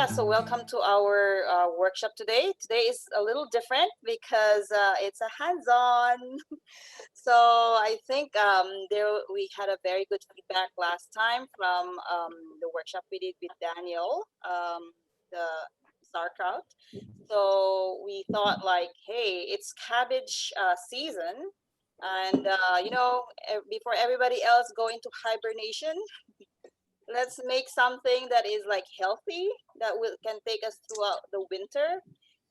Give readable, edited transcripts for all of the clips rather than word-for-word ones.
so welcome to our workshop today. Today is a little different because it's a hands-on. So I think we had a very good feedback last time from the workshop we did with Daniel, the sauerkraut. So we thought like, hey, it's cabbage season, and before everybody else go into hibernation, let's make something that is like healthy that can take us throughout the winter.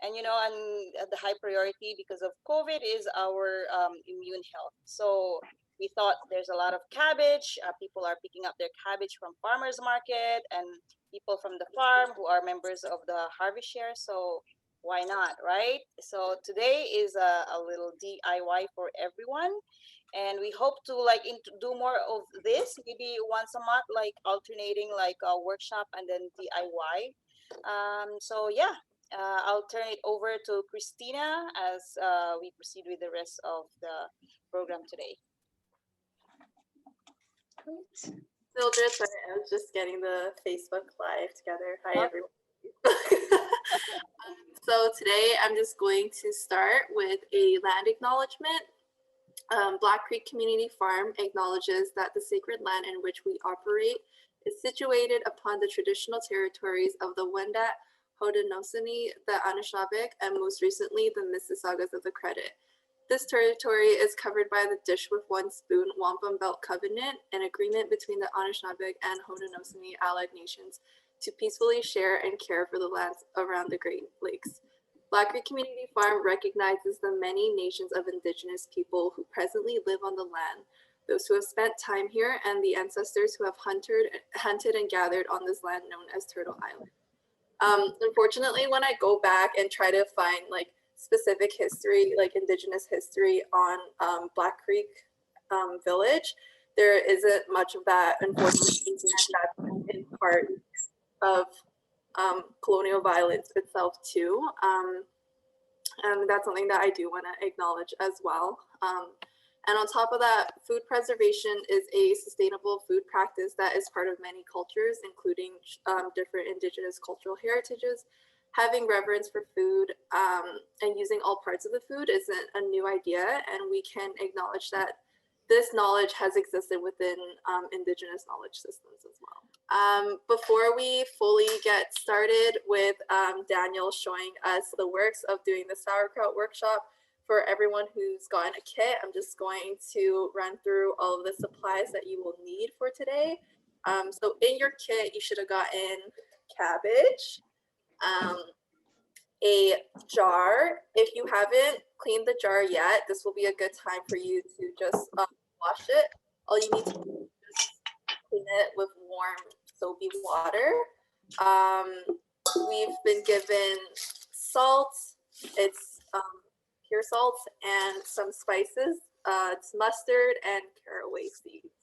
And the high priority because of COVID is our immune health. So we thought there's a lot of cabbage. People are picking up their cabbage from farmers market and people from the farm who are members of the harvest share. So why not, right? So today is a little DIY for everyone, and we hope to do more of this, maybe once a month, like alternating like a workshop and then DIY. So yeah, I'll turn it over to Christina as we proceed with the rest of the program today. Mildred, sorry, I was just getting the Facebook Live together. Hi, everyone. So today I'm just going to start with a land acknowledgement. Black Creek Community Farm acknowledges that the sacred land in which we operate is situated upon the traditional territories of the Wendat, Haudenosaunee, the Anishinaabe, and most recently the Mississaugas of the Credit. This territory is covered by the Dish with One Spoon Wampum Belt Covenant, an agreement between the Anishinaabe and Haudenosaunee allied nations to peacefully share and care for the lands around the Great Lakes. Black Creek Community Farm recognizes the many nations of Indigenous people who presently live on the land, those who have spent time here, and the ancestors who have hunted and gathered on this land known as Turtle Island. Unfortunately, when I go back and try to find like specific history, like Indigenous history on Black Creek Village, there isn't much of that, unfortunately. That's in part of colonial violence itself too. And that's something that I do want to acknowledge as well. And on top of that, food preservation is a sustainable food practice that is part of many cultures, including different Indigenous cultural heritages. Having reverence for food and using all parts of the food isn't a new idea, and we can acknowledge that this knowledge has existed within Indigenous knowledge systems as well. Before we fully get started with Daniel showing us the works of doing the sauerkraut workshop, for everyone who's gotten a kit, I'm just going to run through all of the supplies that you will need for today. So in your kit, you should have gotten cabbage, a jar. If you haven't cleaned the jar yet, this will be a good time for you to just wash it. All you need to do is just clean it with warm soapy water. We've been given salt. It's pure salt and some spices. It's mustard and caraway seeds.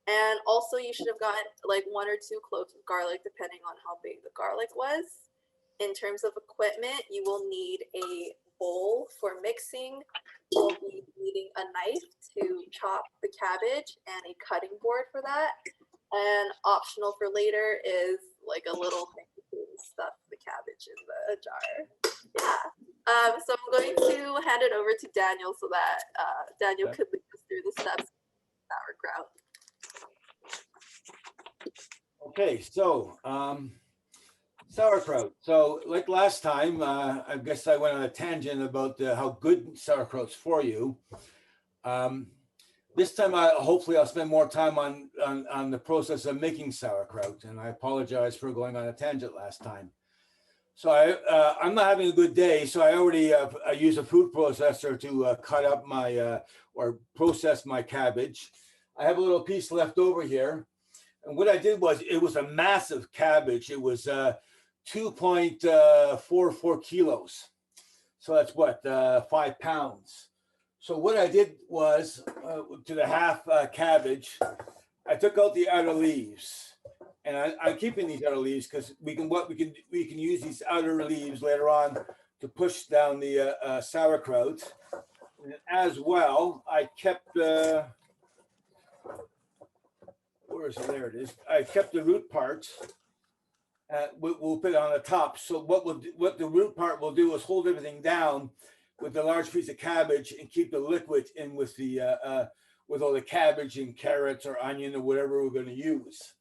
And also you should have gotten like 1 or 2 cloves of garlic, depending on how big the garlic was. In terms of equipment, you will need a bowl for mixing. You'll be needing a knife to chop the cabbage and a cutting board for that. And optional for later is like a little thing to stuff the cabbage in the jar. Yeah. So I'm going to hand it over to Daniel so that Daniel could lead us through the steps of sauerkraut. Okay, so sauerkraut. So like last time, I guess I went on a tangent about how good sauerkraut's for you. This time, hopefully I'll spend more time on the process of making sauerkraut, and I apologize for going on a tangent last time. So I'm not having a good day, so I already I use a food processor to cut up my or process my cabbage. I have a little piece left over here, and what I did was, it was a massive cabbage. It was 2.44 kilos. So that's what, 5 pounds. So what I did was, to the half cabbage, I took out the outer leaves. And I'm keeping these outer leaves because we can use these outer leaves later on to push down the sauerkraut. And as well, I kept where is it? There it is. I kept the root parts, we'll put it on the top. So what the root part will do is hold everything down with a large piece of cabbage and keep the liquid in with the with all the cabbage and carrots or onion or whatever we're going to use.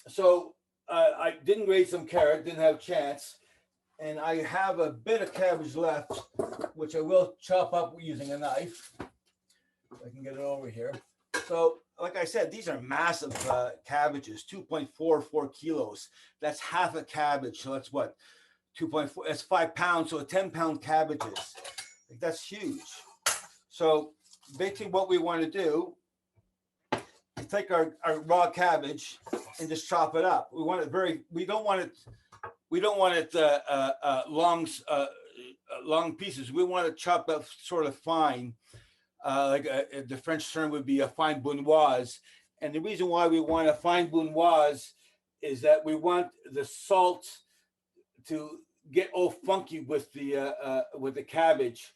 So I didn't grate some carrot, didn't have a chance, and I have a bit of cabbage left, which I will chop up using a knife. If I can get it over here. So, like I said, these are massive cabbages, 2.44 kilos. That's half a cabbage. So that's what, 2.4, that's 5 pounds. So 10-pound cabbages, like that's huge. So basically what we want to do is take our raw cabbage and just chop it up. We want it we don't want it long pieces. We want it chopped up sort of fine. The French term would be a fine brunoise. And the reason why we want a fine brunoise is that we want the salt to get all funky with the cabbage.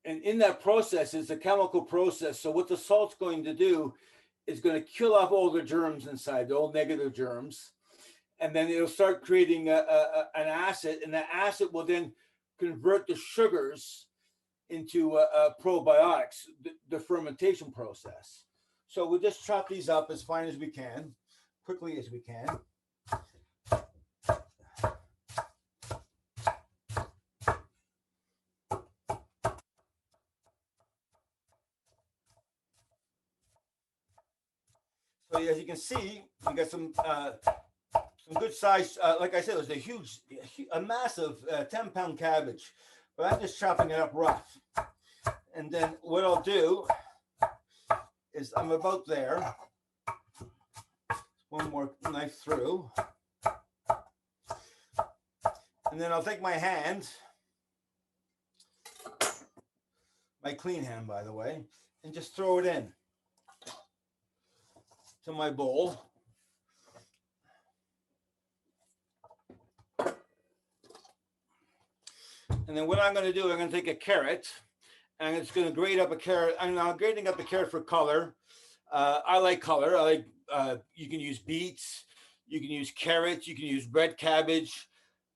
And in that process, it's a chemical process. So what the salt's going to do is going to kill off all the germs inside, the old negative germs. And then it'll start creating an acid, and that acid will then convert the sugars into probiotics, the fermentation process. So we just chop these up as fine as we can, quickly as we can. So as you can see, we got some good size. Like I said, it was a massive 10-pound cabbage. But I'm just chopping it up rough. And then what I'll do is I'm about there. One more knife through. And then I'll take my hand, my clean hand, by the way, and just throw it in to my bowl. And then what I'm going to do, I'm going to take a carrot, and I'm just going to grate up a carrot. I'm grating up the carrot for color. I like color. You can use beets, you can use carrots, you can use red cabbage,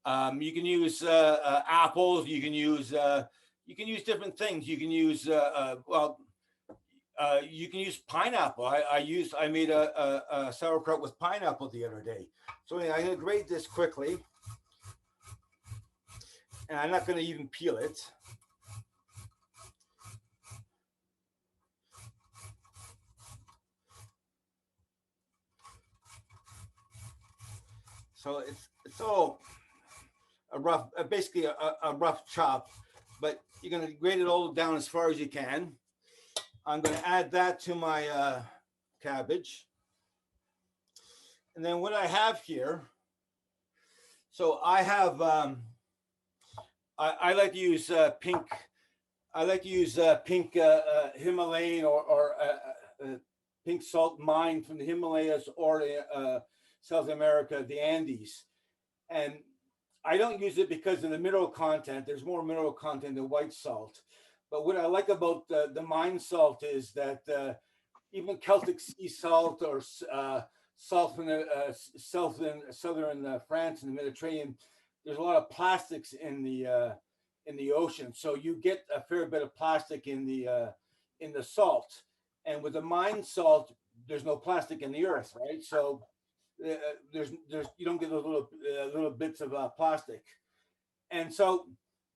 you can use apples, you can use different things. You can use you can use pineapple. I made a sauerkraut with pineapple the other day. So anyway, I'm going to grate this quickly. And I'm not going to even peel it. So it's all a rough, basically a rough chop, but you're going to grate it all down as far as you can. I'm going to add that to my cabbage. And then what I have here, so I have, I like to use pink. I like to use pink Himalayan or pink salt mine from the Himalayas or South America, the Andes. And I don't use it because of the mineral content. There's more mineral content than white salt. But what I like about the mine salt is that even Celtic sea salt or salt from the southern France and the Mediterranean, there's a lot of plastics in the ocean, so you get a fair bit of plastic in the salt. And with the mine salt, there's no plastic in the earth, right? So there's you don't get those little bits of plastic. And so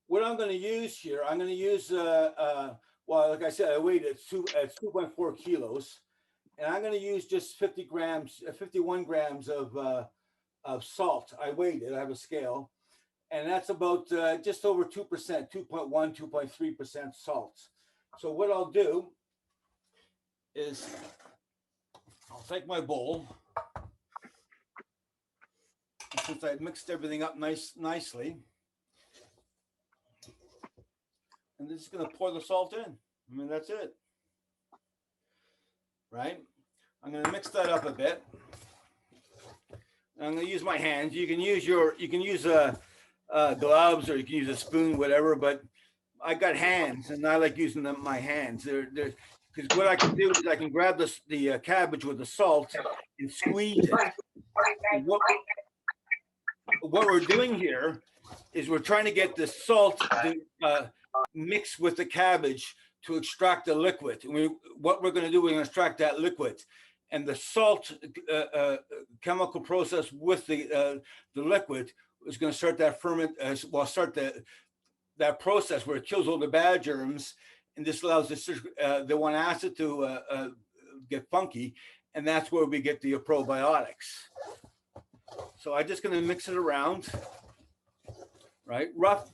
what I'm going to use here, I'm going to use well, like I said, I weighed it at 2.4 kilos, and I'm going to use just 51 grams of salt. I weighed it. I have a scale. And that's about just over 2%, 2.1, 2.3% salt. So what I'll do is I'll take my bowl. Since I mixed everything up nicely, and just going to pour the salt in. I mean, that's it. Right? I'm going to mix that up a bit. And I'm going to use my hands. You can use gloves, or you can use a spoon, whatever, but I got hands and I like using my hands. Because what I can do is I can grab the cabbage with the salt and squeeze it. what we're doing here is we're trying to get the salt mixed with the cabbage to extract the liquid. And what we're going to do, we're going to extract that liquid, and the salt chemical process with the liquid is going to start that that process where it kills all the bad germs, and this allows the 1 acid to get funky, and that's where we get the probiotics. So I'm just going to mix it around, right?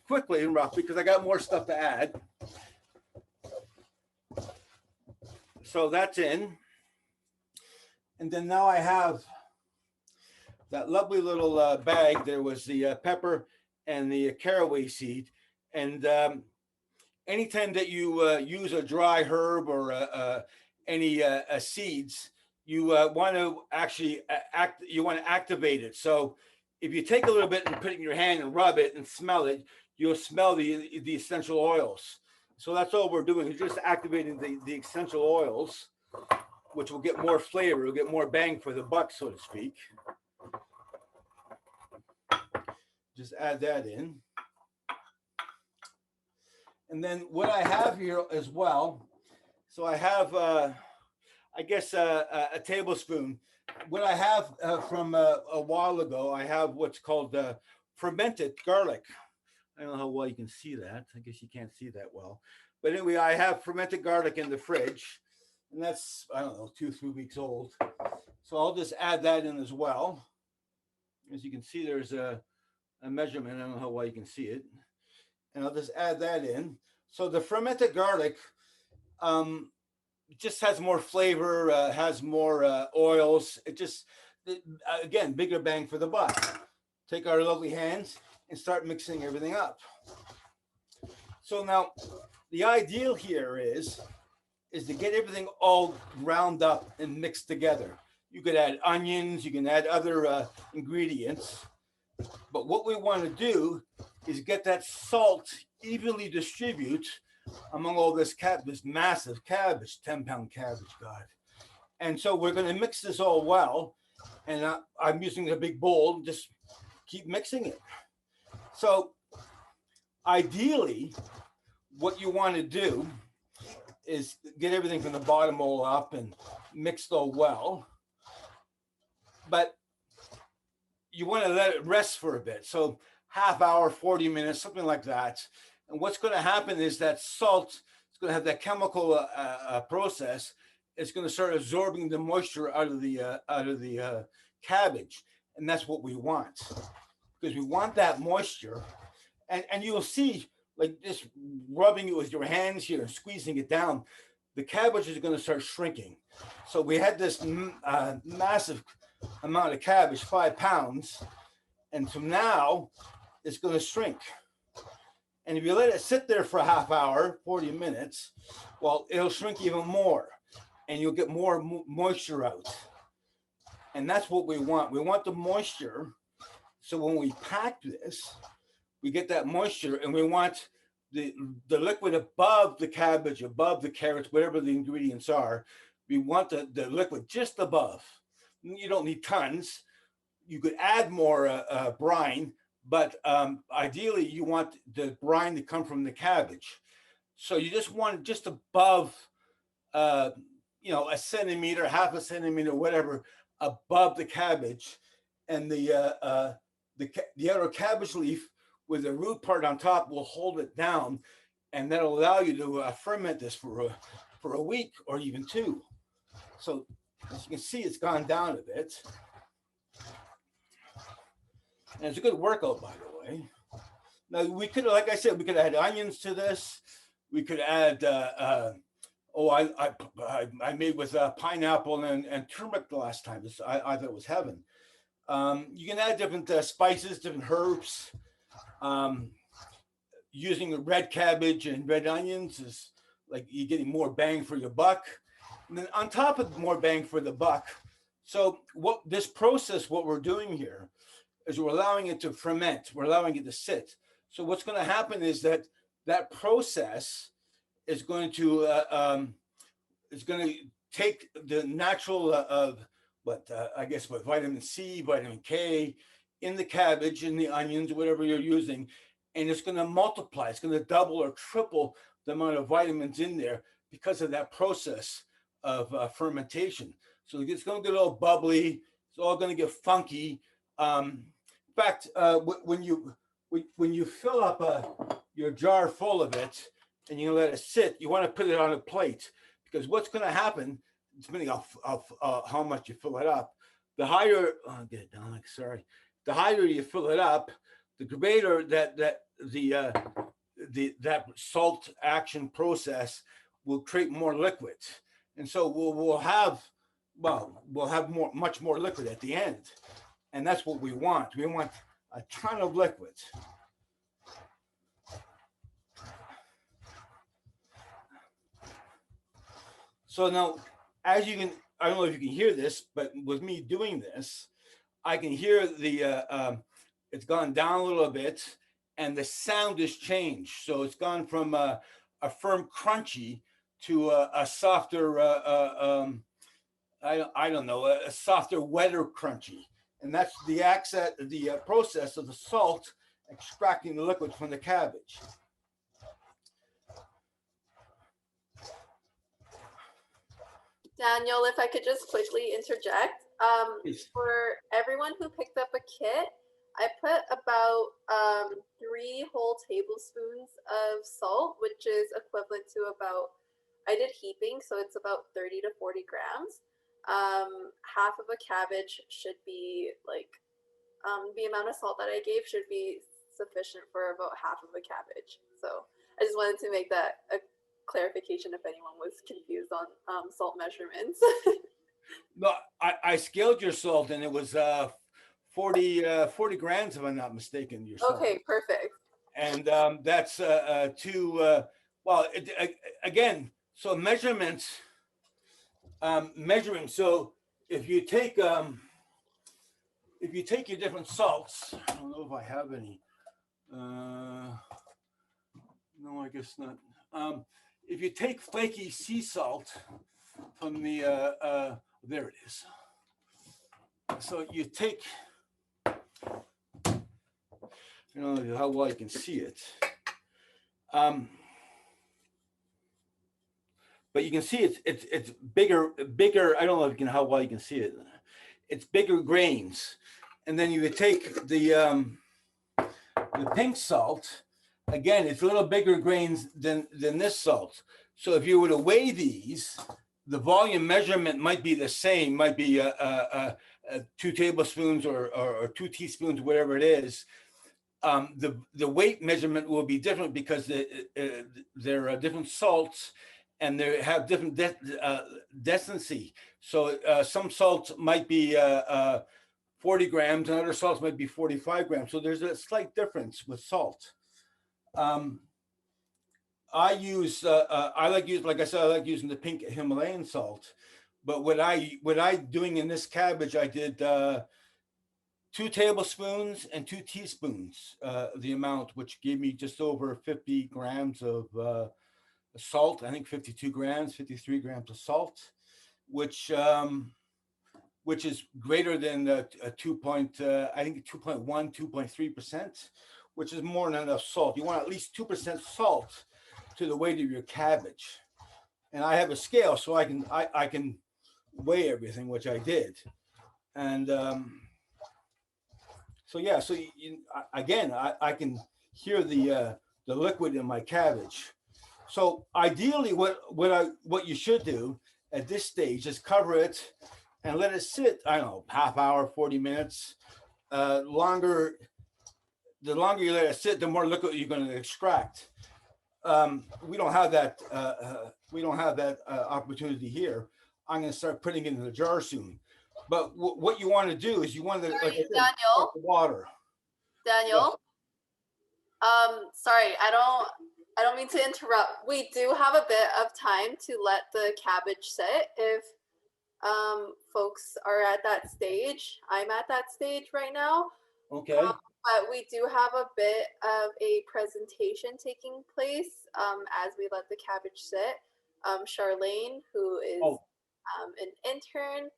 Quickly and rough, because I got more stuff to add. So that's in. And then now I have that lovely little bag. There was the pepper and the caraway seed. And anytime that you use a dry herb or any seeds, you want to actually activate it. So if you take a little bit and put it in your hand and rub it and smell it, you'll smell the essential oils. So that's all we're doing, is just activating the essential oils, which will get more flavor, will get more bang for the buck, so to speak. Just add that in. And then what I have here as well, so I have, I guess, a tablespoon. What I have from a while ago, I have what's called fermented garlic. I don't know how well you can see that. I guess you can't see that well. But anyway, I have fermented garlic in the fridge, and that's, I don't know, 2-3 weeks old. So I'll just add that in as well. As you can see, there's a measurement. I don't know how well you can see it. And I'll just add that in. So the fermented garlic just has more flavor, has more oils. It just, again, bigger bang for the buck. Take our lovely hands and start mixing everything up. So now the ideal here is to get everything all ground up and mixed together. You could add onions, you can add other ingredients, but what we want to do is get that salt evenly distribute among all this massive cabbage, 10-pound cabbage, God. And so we're going to mix this all well, and I'm using a big bowl, just keep mixing it. So ideally, what you want to do is get everything from the bottom all up and mixed all well. But you want to let it rest for a bit. So half hour, 40 minutes, something like that. And what's going to happen is that salt is going to have that chemical process. It's going to start absorbing the moisture out of the cabbage. And that's what we want, because we want that moisture. And you'll see, like just rubbing it with your hands here and squeezing it down, the cabbage is going to start shrinking. So we had this massive amount of cabbage, 5 pounds, and so now it's going to shrink. And if you let it sit there for a half hour, 40 minutes, well, it'll shrink even more, and you'll get more moisture out. And that's what we want. We want the moisture. So when we pack this, we get that moisture, and we want the liquid above the cabbage, above the carrots, whatever the ingredients are. We want the liquid just above. You don't need tons. You could add more brine, but ideally you want the brine to come from the cabbage. So you just want it just above, a centimeter, half a centimeter, whatever, above the cabbage, and the outer cabbage leaf with the root part on top will hold it down, and that'll allow you to ferment this for a week or even 2. So as you can see, it's gone down a bit, and it's a good workout, by the way. Now we could, like I said, we could add onions to this. We could add I made with pineapple and turmeric the last time. I thought it was heaven. You can add different spices, different herbs. Using the red cabbage and red onions is like you're getting more bang for your buck. And then on top of more bang for the buck, so what we're doing here is we're allowing it to ferment. We're allowing it to sit. So what's going to happen is that process is going to take the natural but I guess with vitamin C, vitamin K in the cabbage, in the onions, whatever you're using, and it's going to multiply. It's going to double or triple the amount of vitamins in there because of that process of fermentation. So it's going to get a little bubbly. It's all going to get funky. In fact, when you fill up your jar full of it and you let it sit, you want to put it on a plate, because what's going to happen, depending on how much you fill it up, the higher get it down. Sorry, the higher you fill it up, the greater that salt action process will create more liquid, and so we'll have much more liquid at the end, and that's what we want. We want a ton of liquid. So now, as you can, I don't know if you can hear this, but with me doing this, I can hear it's gone down a little bit, and the sound has changed. So it's gone from a firm crunchy to a softer, I don't know, a softer, wetter crunchy. And that's the process of the salt extracting the liquid from the cabbage. Daniel, if I could just quickly interject. For everyone who picked up a kit, I put about 3 whole tablespoons of salt, which is equivalent to about, I did heaping, so it's about 30 to 40 grams. Half of a cabbage should be like, the amount of salt that I gave should be sufficient for about half of a cabbage. So I just wanted to make that a clarification if anyone was confused on salt measurements. No, I scaled your salt, and it was 40 grams, if I'm not mistaken. Your salt. Okay, perfect. And that's again, so measurements, measuring. So if you take your different salts, I don't know if I have any. No, I guess not. If you take flaky sea salt from the there it is. So you take, you know how well you can see it, but you can see it's bigger. I don't know how well you can see it. It's bigger grains, and then you would take the pink salt. Again, it's a little bigger grains than this salt. So if you were to weigh these, the volume measurement might be the same, might be 2 tablespoons or 2 teaspoons, whatever it is. The weight measurement will be different because they're different salts, and they have different density. So some salts might be 40 grams, and other salts might be 45 grams. So there's a slight difference with salt. I like using the pink Himalayan salt, but what I doing in this cabbage, I did 2 tablespoons and 2 teaspoons, the amount, which gave me just over 50 grams of salt. I think 52 grams, 53 grams of salt, which is greater than I think 2.1, 2.3%, which is more than enough salt. You want at least 2% salt to the weight of your cabbage. And I have a scale, so I can weigh everything, which I did. And again, I can hear the liquid in my cabbage. So ideally, what you should do at this stage is cover it and let it sit, I don't know, half hour, 40 minutes. The longer you let it sit, the more liquid you're going to extract. We don't have that opportunity here. I'm going to start putting it in the jar soon. But what you want to do is you want to, Daniel, the water. Daniel, sorry, I don't mean to interrupt. We do have a bit of time to let the cabbage sit if folks are at that stage. I'm at that stage right now. Okay. But we do have a bit of a presentation taking place as we let the cabbage sit. Charlene, who is an intern,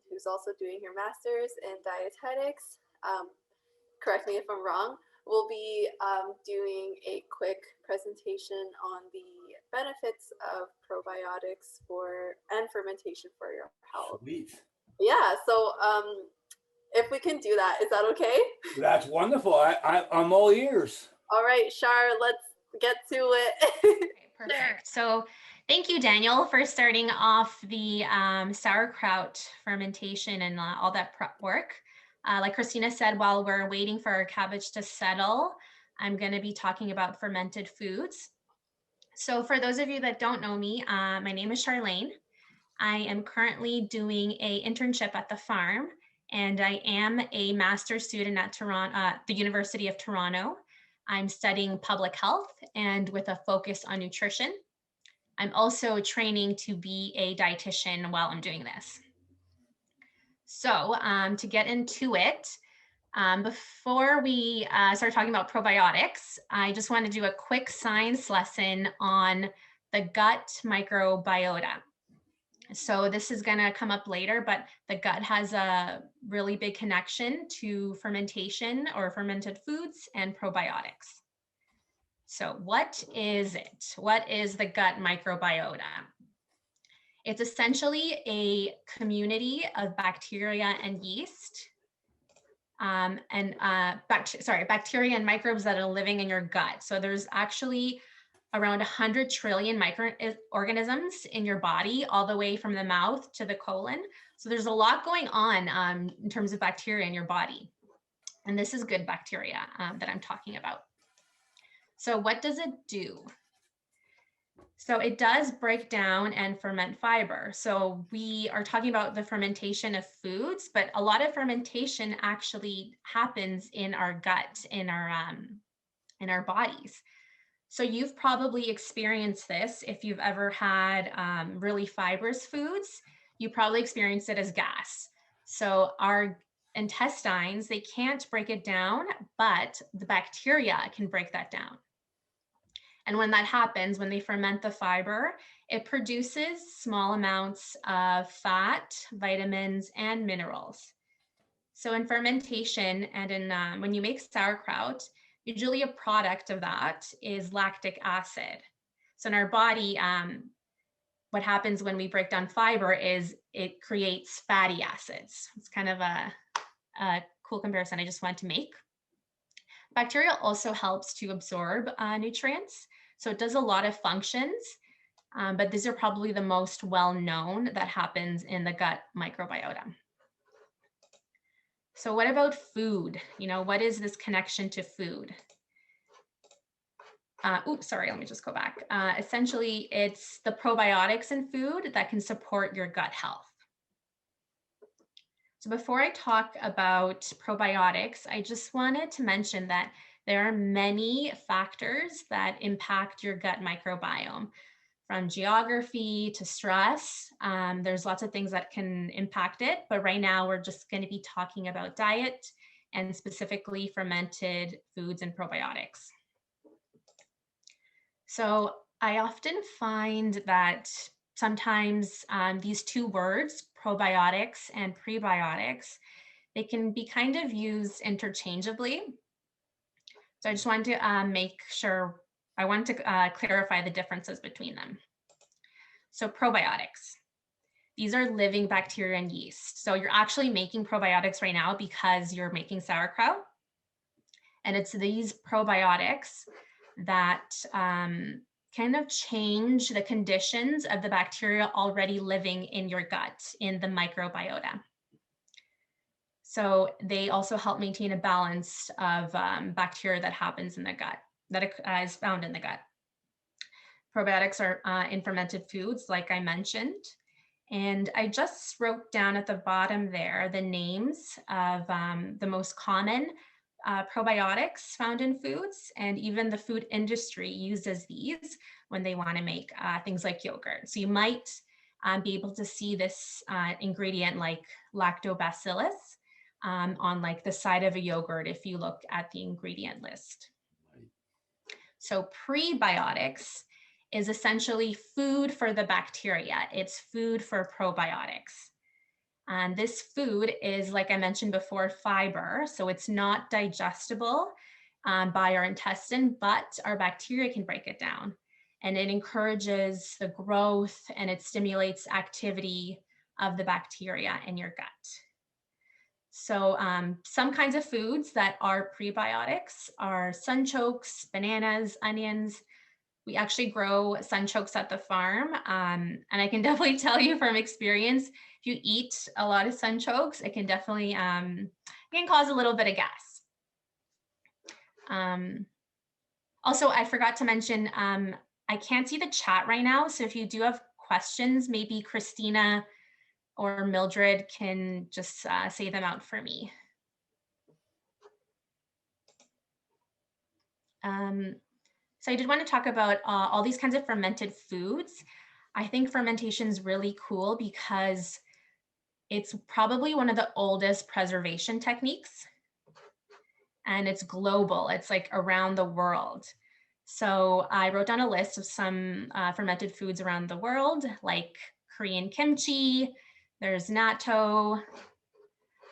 who's also doing her master's in dietetics. Correct me if I'm wrong. We'll be doing a quick presentation on the benefits of probiotics and fermentation for your health. Sweet. Yeah, so if we can do that, is that okay? That's wonderful. I'm all ears. All right, Shar, let's get to it. Okay, perfect. So thank you, Daniel, for starting off the sauerkraut fermentation and all that prep work. Like Christina said, while we're waiting for our cabbage to settle, I'm going to be talking about fermented foods. So for those of you that don't know me, my name is Charlene. I am currently doing an internship at the farm, and I am a master's student at the University of Toronto. I'm studying public health and with a focus on nutrition. I'm also training to be a dietitian while I'm doing this. So to get into it, before we start talking about probiotics, I just want to do a quick science lesson on the gut microbiota. So this is going to come up later, but the gut has a really big connection to fermentation or fermented foods and probiotics. So what is it? What is the gut microbiota? It's essentially a community of bacteria and yeast bacteria and microbes that are living in your gut. So there's actually around 100 trillion microorganisms in your body, all the way from the mouth to the colon. So there's a lot going on in terms of bacteria in your body. And this is good bacteria that I'm talking about. So what does it do? So it does break down and ferment fiber. So we are talking about the fermentation of foods, but a lot of fermentation actually happens in our gut, in our bodies. So you've probably experienced this if you've ever had really fibrous foods. You probably experienced it as gas. So our intestines, they can't break it down, but the bacteria can break that down. And when that happens, when they ferment the fiber, it produces small amounts of fat, vitamins, and minerals. So in fermentation and when you make sauerkraut, usually a product of that is lactic acid. So in our body, what happens when we break down fiber is it creates fatty acids. It's kind of a cool comparison I just wanted to make. Bacteria also helps to absorb nutrients. So it does a lot of functions, but these are probably the most well-known that happens in the gut microbiota. So what about food? What is this connection to food? Let me just go back. Essentially, it's the probiotics in food that can support your gut health. So before I talk about probiotics, I just wanted to mention that there are many factors that impact your gut microbiome, from geography to stress. There's lots of things that can impact it, but right now we're just going to be talking about diet and specifically fermented foods and probiotics. So I often find that sometimes these two words, probiotics and prebiotics, they can be kind of used interchangeably. So I just wanted to clarify the differences between them. So probiotics, these are living bacteria and yeast. So you're actually making probiotics right now because you're making sauerkraut. And it's these probiotics that kind of change the conditions of the bacteria already living in your gut, in the microbiota. So they also help maintain a balance of bacteria that happens in the gut, that is found in the gut. Probiotics are in fermented foods, like I mentioned. And I just wrote down at the bottom there the names of the most common probiotics found in foods, and even the food industry uses these when they want to make things like yogurt. So you might be able to see this ingredient like lactobacillus on like the side of a yogurt if you look at the ingredient list. So prebiotics is essentially food for the bacteria. It's food for probiotics. And this food is, like I mentioned before, fiber. So it's not digestible by our intestine, but our bacteria can break it down. And it encourages the growth and it stimulates activity of the bacteria in your gut. So some kinds of foods that are prebiotics are sunchokes, bananas, onions. We actually grow sunchokes at the farm. And I can definitely tell you from experience, if you eat a lot of sunchokes, it can definitely it can cause a little bit of gas. Also, I forgot to mention, I can't see the chat right now. So if you do have questions, maybe Christina or Mildred can just say them out for me. So I did want to talk about all these kinds of fermented foods. I think fermentation is really cool because it's probably one of the oldest preservation techniques, and it's global. It's like around the world. So I wrote down a list of some fermented foods around the world, like Korean kimchi, there's natto,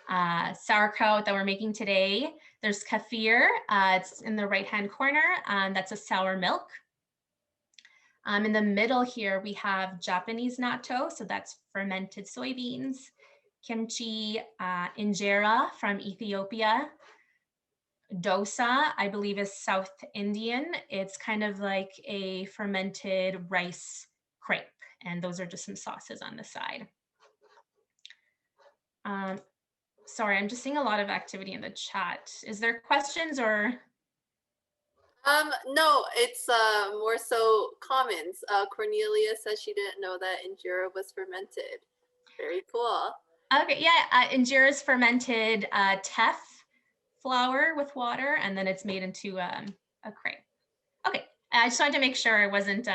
sauerkraut that we're making today. There's kefir, it's in the right-hand corner, that's a sour milk. In the middle here, we have Japanese natto, so that's fermented soybeans, kimchi, injera from Ethiopia, dosa, I believe is South Indian. It's kind of like a fermented rice crepe, and those are just some sauces on the side. Sorry, I'm just seeing a lot of activity in the chat. Is there questions or? No, it's more so comments. Cornelia says she didn't know that injera was fermented. Very cool. Okay, yeah, injera is fermented teff flour with water, and then it's made into a crepe. Okay, I just wanted to make sure I wasn't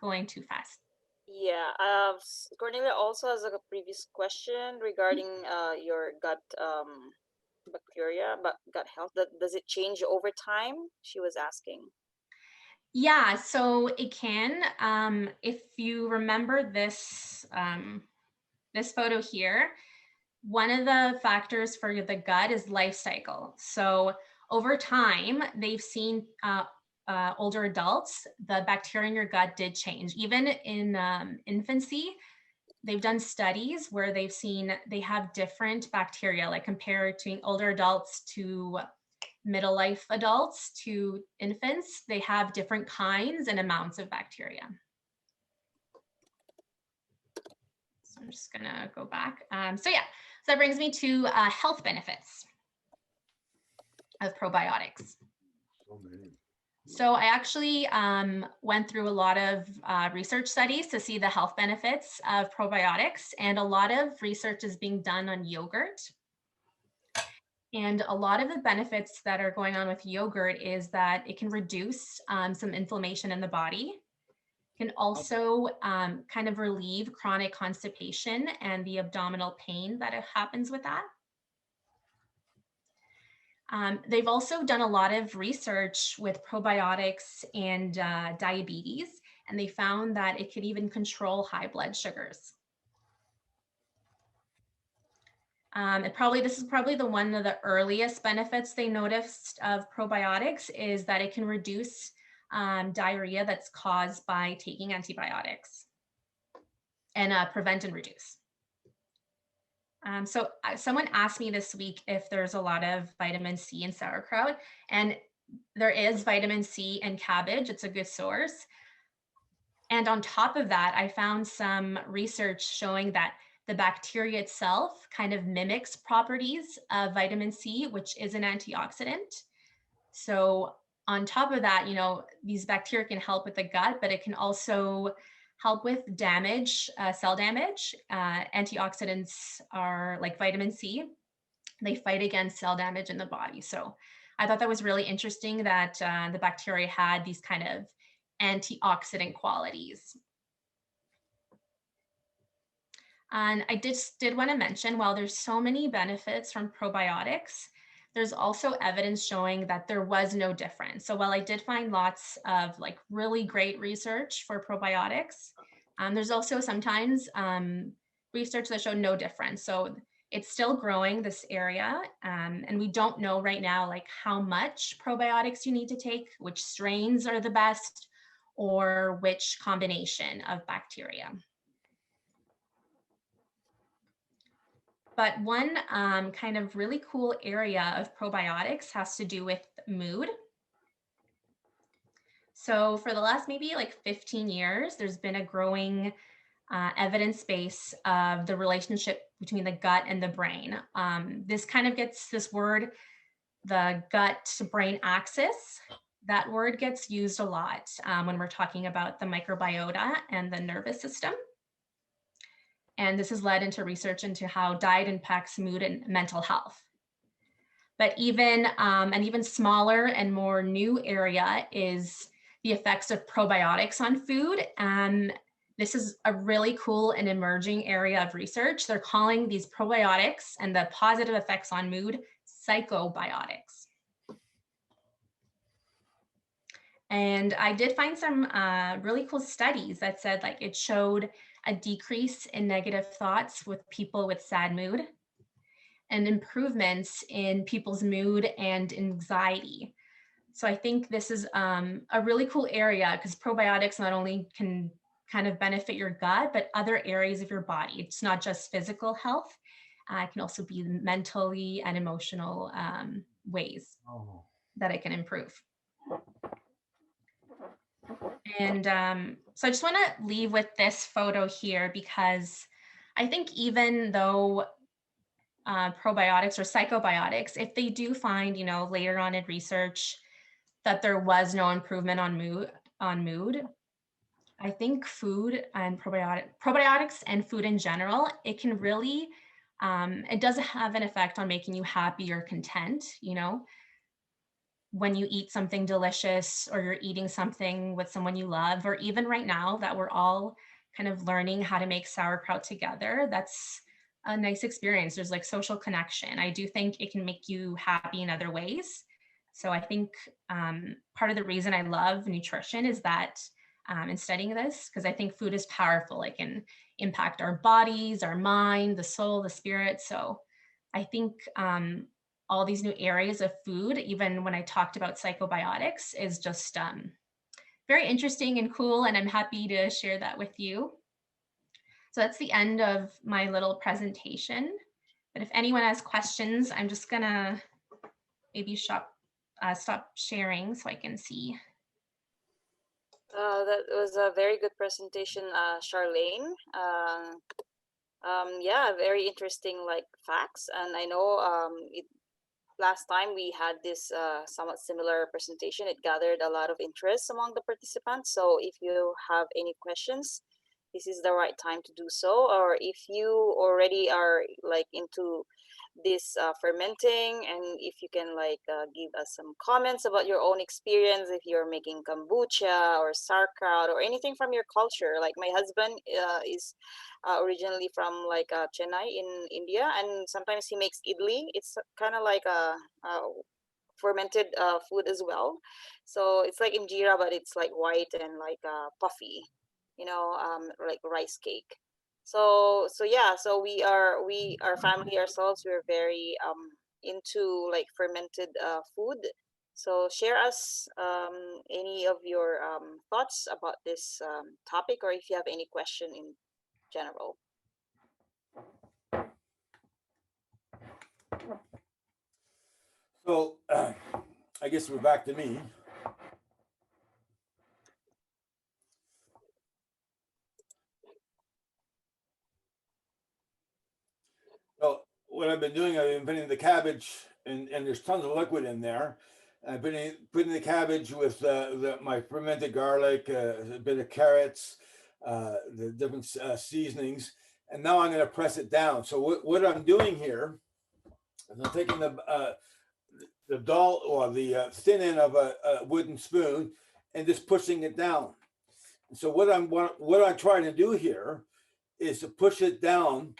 going too fast. Yeah, Cornelia also has a previous question regarding your gut bacteria, but gut health. Does it change over time? She was asking. Yeah, so it can. If you remember this, this photo here, one of the factors for the gut is life cycle. So over time, they've seen older adults, the bacteria in your gut did change. Even in infancy, they've done studies where they've seen they have different bacteria, like compared to older adults to middle life adults to infants, they have different kinds and amounts of bacteria. So I'm just gonna go back. So that brings me to health benefits of probiotics. So I actually went through a lot of research studies to see the health benefits of probiotics, and a lot of research is being done on yogurt. And a lot of the benefits that are going on with yogurt is that it can reduce some inflammation in the body, can also kind of relieve chronic constipation and the abdominal pain that happens with that. They've also done a lot of research with probiotics and diabetes, and they found that it could even control high blood sugars. This is probably one of the earliest benefits they noticed of probiotics is that it can reduce diarrhea that's caused by taking antibiotics and prevent and reduce. So someone asked me this week if there's a lot of vitamin C in sauerkraut, and there is vitamin C in cabbage. It's a good source. And on top of that, I found some research showing that the bacteria itself kind of mimics properties of vitamin C, which is an antioxidant. So on top of that, these bacteria can help with the gut, but it can also help with damage, cell damage. Antioxidants are like vitamin C. They fight against cell damage in the body. So I thought that was really interesting that the bacteria had these kind of antioxidant qualities. And I did want to mention, while there's so many benefits from probiotics, there's also evidence showing that there was no difference. So while I did find lots of really great research for probiotics, there's also sometimes research that showed no difference. So it's still growing, this area, and we don't know right now like how much probiotics you need to take, which strains are the best, or which combination of bacteria. But one kind of really cool area of probiotics has to do with mood. So for the last maybe like 15 years, there's been a growing evidence base of the relationship between the gut and the brain. This kind of gets this word, the gut-brain axis. That word gets used a lot when we're talking about the microbiota and the nervous system. And this has led into research into how diet impacts mood and mental health. But even an even smaller and more new area is the effects of probiotics on food. This is a really cool and emerging area of research. They're calling these probiotics and the positive effects on mood psychobiotics. And I did find some really cool studies that said like it showed a decrease in negative thoughts with people with sad mood and improvements in people's mood and anxiety. So I think this is a really cool area because probiotics not only can kind of benefit your gut, but other areas of your body. It's not just physical health. It can also be mentally and emotional ways that it can improve. And so I just want to leave with this photo here because I think even though probiotics or psychobiotics, if they do find, you know, later on in research that there was no improvement on mood, I think food and probiotics and food in general, it can really, it does have an effect on making you happy or content, you know, when you eat something delicious or you're eating something with someone you love, or even right now that we're all kind of learning how to make sauerkraut together, that's a nice experience. There's like social connection. I do think it can make you happy in other ways. So I think part of the reason I love nutrition is that in studying this, because I think food is powerful. It can impact our bodies, our mind, the soul, the spirit. So I think all these new areas of food, even when I talked about psychobiotics, is just very interesting and cool. And I'm happy to share that with you. So that's the end of my little presentation. But if anyone has questions, I'm just gonna maybe stop sharing so I can see. That was a very good presentation, Charlene. Yeah, very interesting like facts. And I know last time we had this somewhat similar presentation. It gathered a lot of interest among the participants. So if you have any questions, this is the right time to do so. Or if you already are like into this fermenting, and if you can like give us some comments about your own experience, if you're making kombucha or sauerkraut or anything from your culture. Like my husband is originally from like Chennai in India, and sometimes he makes idli. It's kind of like a fermented food as well. So it's like injera, but it's like white and like puffy, you know, like rice cake. So yeah, so our family ourselves, we're very into like fermented food. So share us any of your thoughts about this topic, or if you have any question in general. So I guess we're back to me. So what I've been doing, I've been putting the cabbage, and there's tons of liquid in there. I've been putting the cabbage with my fermented garlic, a bit of carrots, the different seasonings, and now I'm going to press it down. So what I'm doing here is I'm taking the dull or the thin end of a wooden spoon and just pushing it down. So what I'm trying to do here is to push it down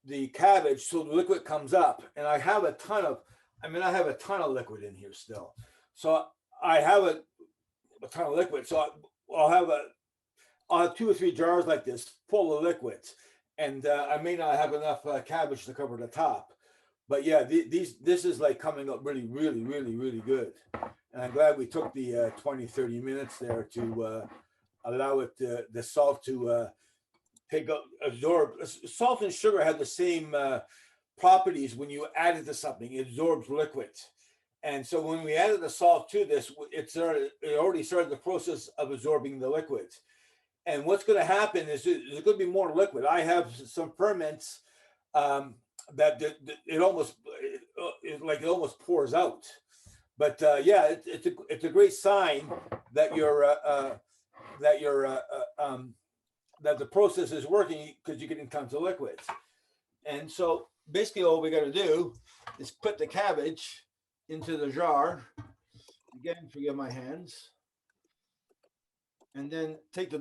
the cabbage so the liquid comes up. And I have a ton of liquid in here still. So I have a ton of liquid. So I'll have 2 or 3 jars like this full of liquids. and I may not have enough cabbage to cover the top. But yeah, this is like coming up really, really, really, really good. And I'm glad we took the 20, 30 minutes there to allow it the salt to absorb. Salt and sugar have the same properties when you add it to something. It absorbs liquid. And so when we added the salt to this, it already started the process of absorbing the liquids. And what's going to happen is there's going to be more liquid. I have some ferments that it almost pours out. But yeah, it's a great sign that that the process is working, because you're getting tons of liquids. And so basically all we got to do is put the cabbage into the jar. Again, forgive my hands. And then take the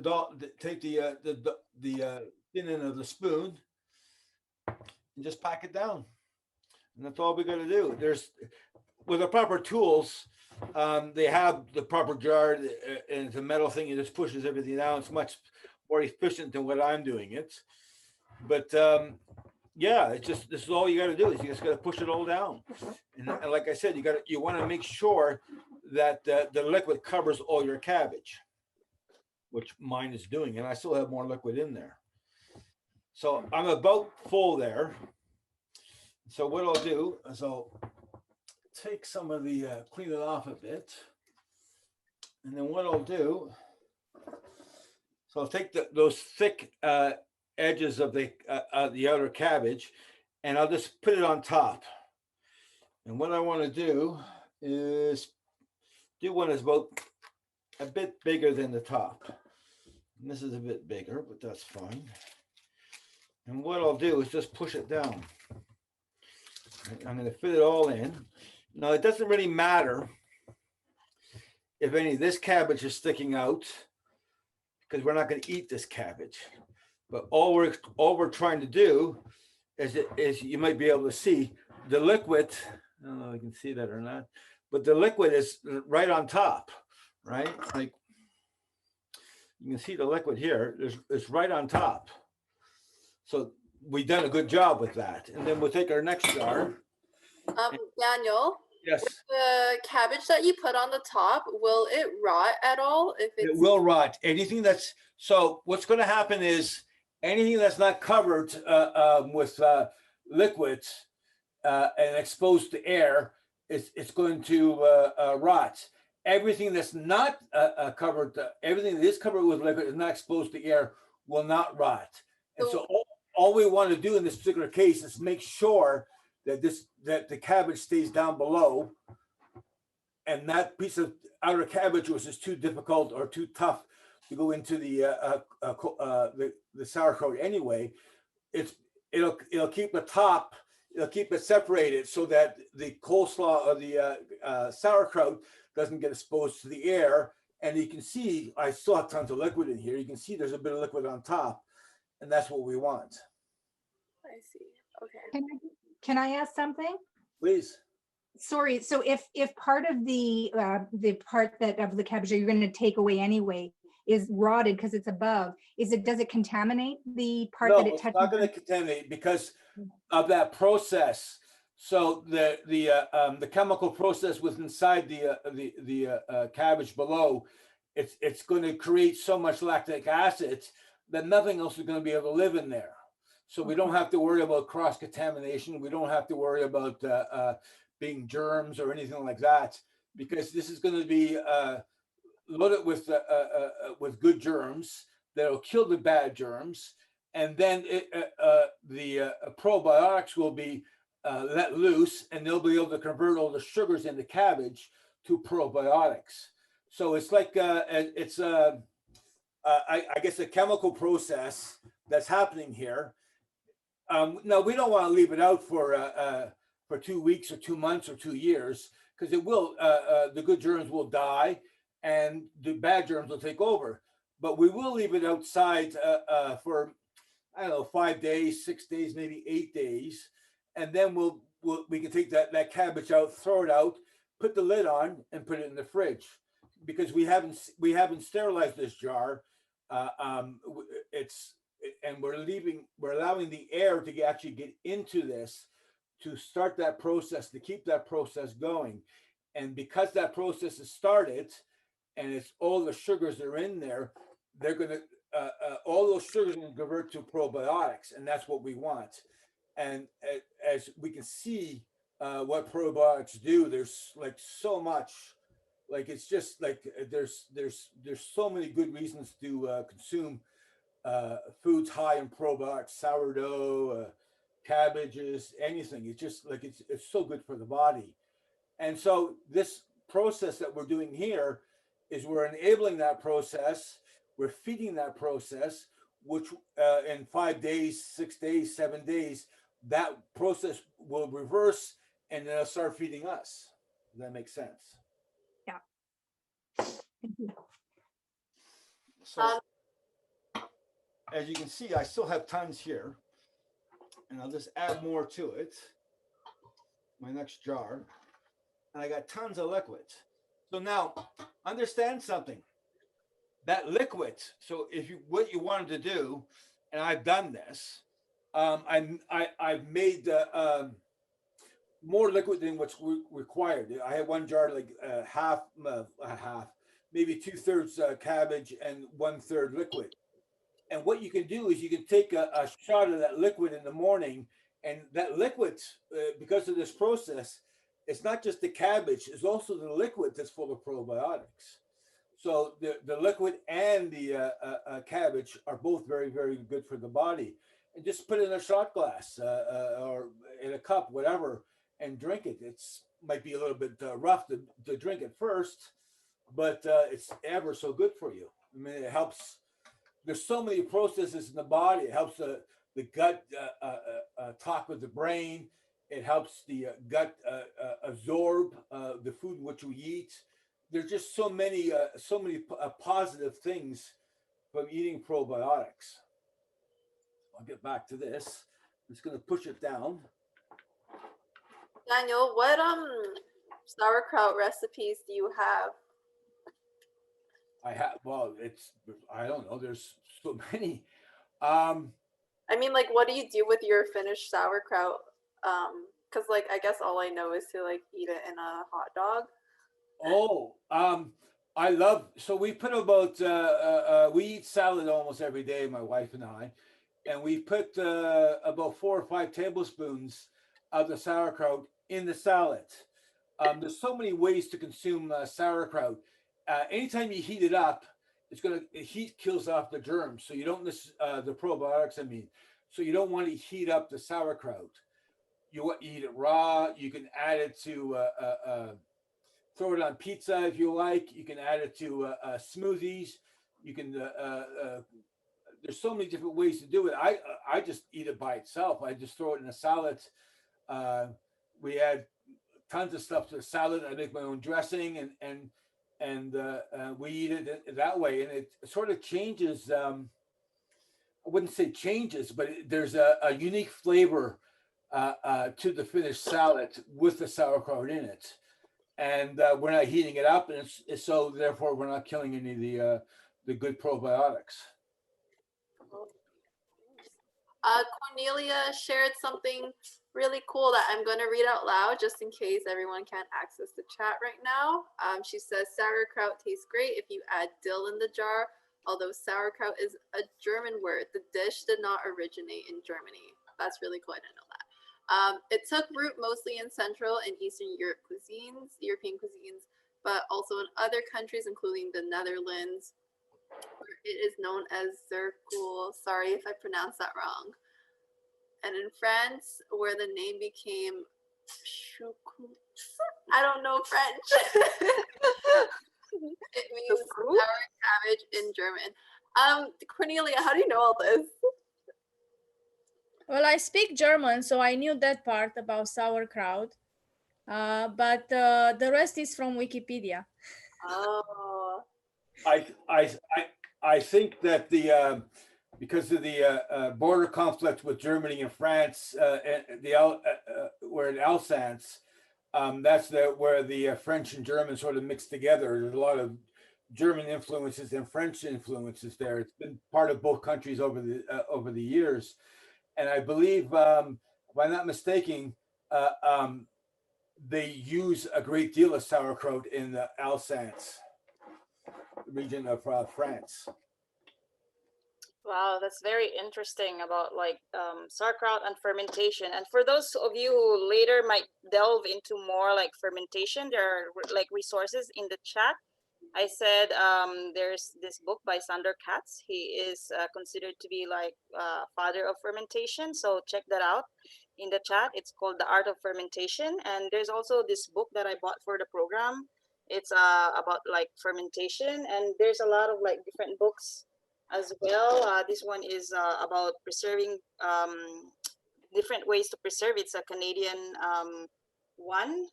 thin end of the spoon and just pack it down. And that's all we got to do. With the proper tools, they have the proper jar, and it's a metal thing. It just pushes everything down. It's much more efficient than what I'm doing it. But yeah, this is all you got to do, is you just got to push it all down. And like I said, you want to make sure that the liquid covers all your cabbage, which mine is doing, and I still have more liquid in there. So I'm about full there. So what I'll do is I'll take some of the, clean it off a bit. And then what I'll do, so I'll take those thick edges of the outer cabbage, and I'll just put it on top. And what I want to do is do one that's about a bit bigger than the top. And this is a bit bigger, but that's fine. And what I'll do is just push it down. I'm going to fit it all in. Now, it doesn't really matter if any of this cabbage is sticking out, because we're not going to eat this cabbage. But all we're trying to do is you might be able to see the liquid. I don't know if you can see that or not, but the liquid is right on top, right? Like, you can see the liquid here. It's right on top. So we've done a good job with that. And then we'll take our next jar. Daniel, Yes. with the cabbage that you put on the top, will it rot at all? It will rot. Anything so what's going to happen is anything that's not covered with liquids and exposed to air, it's going to rot. Everything that's not covered, everything that is covered with liquid is not exposed to air will not rot. And so all we want to do in this particular case is make sure that the cabbage stays down below, and that piece of outer cabbage, which is too difficult or too tough to go into the sauerkraut anyway, it'll keep the top, it'll keep it separated so that the coleslaw or the sauerkraut doesn't get exposed to the air. And you can see I still have tons of liquid in here. You can see there's a bit of liquid on top, and that's what we want. I see. Okay. Can I ask something? Please. Sorry. So if part of the part of the cabbage that you're going to take away anyway is rotted because it's above, does it contaminate the part that it touches? No, it's not going to contaminate because of that process. So the chemical process was inside the cabbage below. It's going to create so much lactic acid that nothing else is going to be able to live in there. So we don't have to worry about cross contamination. We don't have to worry about being germs or anything like that, because this is going to be loaded with good germs that'll kill the bad germs, and then the probiotics will be let loose, and they'll be able to convert all the sugars in the cabbage to probiotics. So it's like I guess a chemical process that's happening here. No, we don't want to leave it out for 2 weeks or 2 months or 2 years, because it will the good germs will die and the bad germs will take over. But we will leave it outside for, I don't know, 5 days, 6 days, maybe 8 days, and then we can take that cabbage out, throw it out, put the lid on, and put it in the fridge, because we haven't sterilized this jar. and we're allowing the air to actually get into this, to start that process, to keep that process going. And because that process has started, and it's all the sugars that are in there, they're going to all those sugars are going to convert to probiotics, and that's what we want. And as we can see, what probiotics do, there's like so much, like it's just like there's so many good reasons to consume foods high in probiotics, sourdough, cabbages, anything. It's just like it's so good for the body. And so this process that we're doing here is we're enabling that process, we're feeding that process, which in 5 days, 6 days, 7 days, that process will reverse and then it'll start feeding us. Does that make sense? Yeah. Thank you. So as you can see, I still have tons here, and I'll just add more to it, my next jar. And I got tons of liquid. So now understand something. That liquid, so if you what you wanted to do, and I've done this, I've made more liquid than what's required. I had one jar like half, maybe 2/3 cabbage and 1/3 liquid. And what you can do is you can take a shot of that liquid in the morning, and that liquid, because of this process, it's not just the cabbage, it's also the liquid that's full of probiotics. So the liquid and the cabbage are both very, very good for the body. And just put it in a shot glass or in a cup, whatever, and drink it. It's might be a little bit rough to drink it first, but it's ever so good for you. I mean, it helps. There's so many processes in the body. It helps the gut talk with the brain. It helps the gut absorb the food which we eat. There's just so many positive things from eating probiotics. I'll get back to this. I'm just going to push it down. Daniel, what sauerkraut recipes do you have? I don't know. There's so many. I mean, like, what do you do with your finished sauerkraut? Because, like, I guess all I know is to like eat it in a hot dog. Oh, I love. So we put about we eat salad almost every day, my wife and I, and we put about 4 or 5 tablespoons of the sauerkraut in the salad. There's so many ways to consume sauerkraut. Anytime you heat it up, heat kills off the germs. So you don't the probiotics. I mean, so you don't want to heat up the sauerkraut. You want to eat it raw. You can add it to throw it on pizza if you like. You can add it to smoothies. You can. There's so many different ways to do it. I just eat it by itself. I just throw it in a salad. We add tons of stuff to the salad. I make my own dressing, and we eat it that way. And it sort of changes. I wouldn't say changes, but there's a unique flavor to the finished salad with the sauerkraut in it. And we're not heating it up, and it's so therefore we're not killing any of the good probiotics. Cornelia shared something really cool that I'm going to read out loud just in case everyone can't access the chat right now. She says sauerkraut tastes great if you add dill in the jar. Although sauerkraut is a German word, the dish did not originate in Germany. That's really cool. I didn't know that. It took root mostly in Central and Eastern European cuisines, but also in other countries, including the Netherlands, where it is known as zerkool. Sorry if I pronounced that wrong. And in France, where the name became choucroute. I don't know French. It means sour cabbage in German. Cornelia, how do you know all this? Well, I speak German, so I knew that part about sauerkraut, but the rest is from Wikipedia. Oh. I think that because of the border conflict with Germany and France, we're in Alsace. That's where the French and German sort of mixed together. There's a lot of German influences and French influences there. It's been part of both countries over the years, and I believe, if I'm not mistaken, they use a great deal of sauerkraut in the Alsace region of France. Wow, that's very interesting about like sauerkraut and fermentation. And for those of you who later might delve into more like fermentation, there are like resources in the chat. I said there's this book by Sander Katz. He is considered to be like father of fermentation. So check that out in the chat. It's called The Art of Fermentation. And there's also this book that I bought for the program. It's about like fermentation. And there's a lot of like different books as well. This one is about preserving different ways to preserve. It's a Canadian one.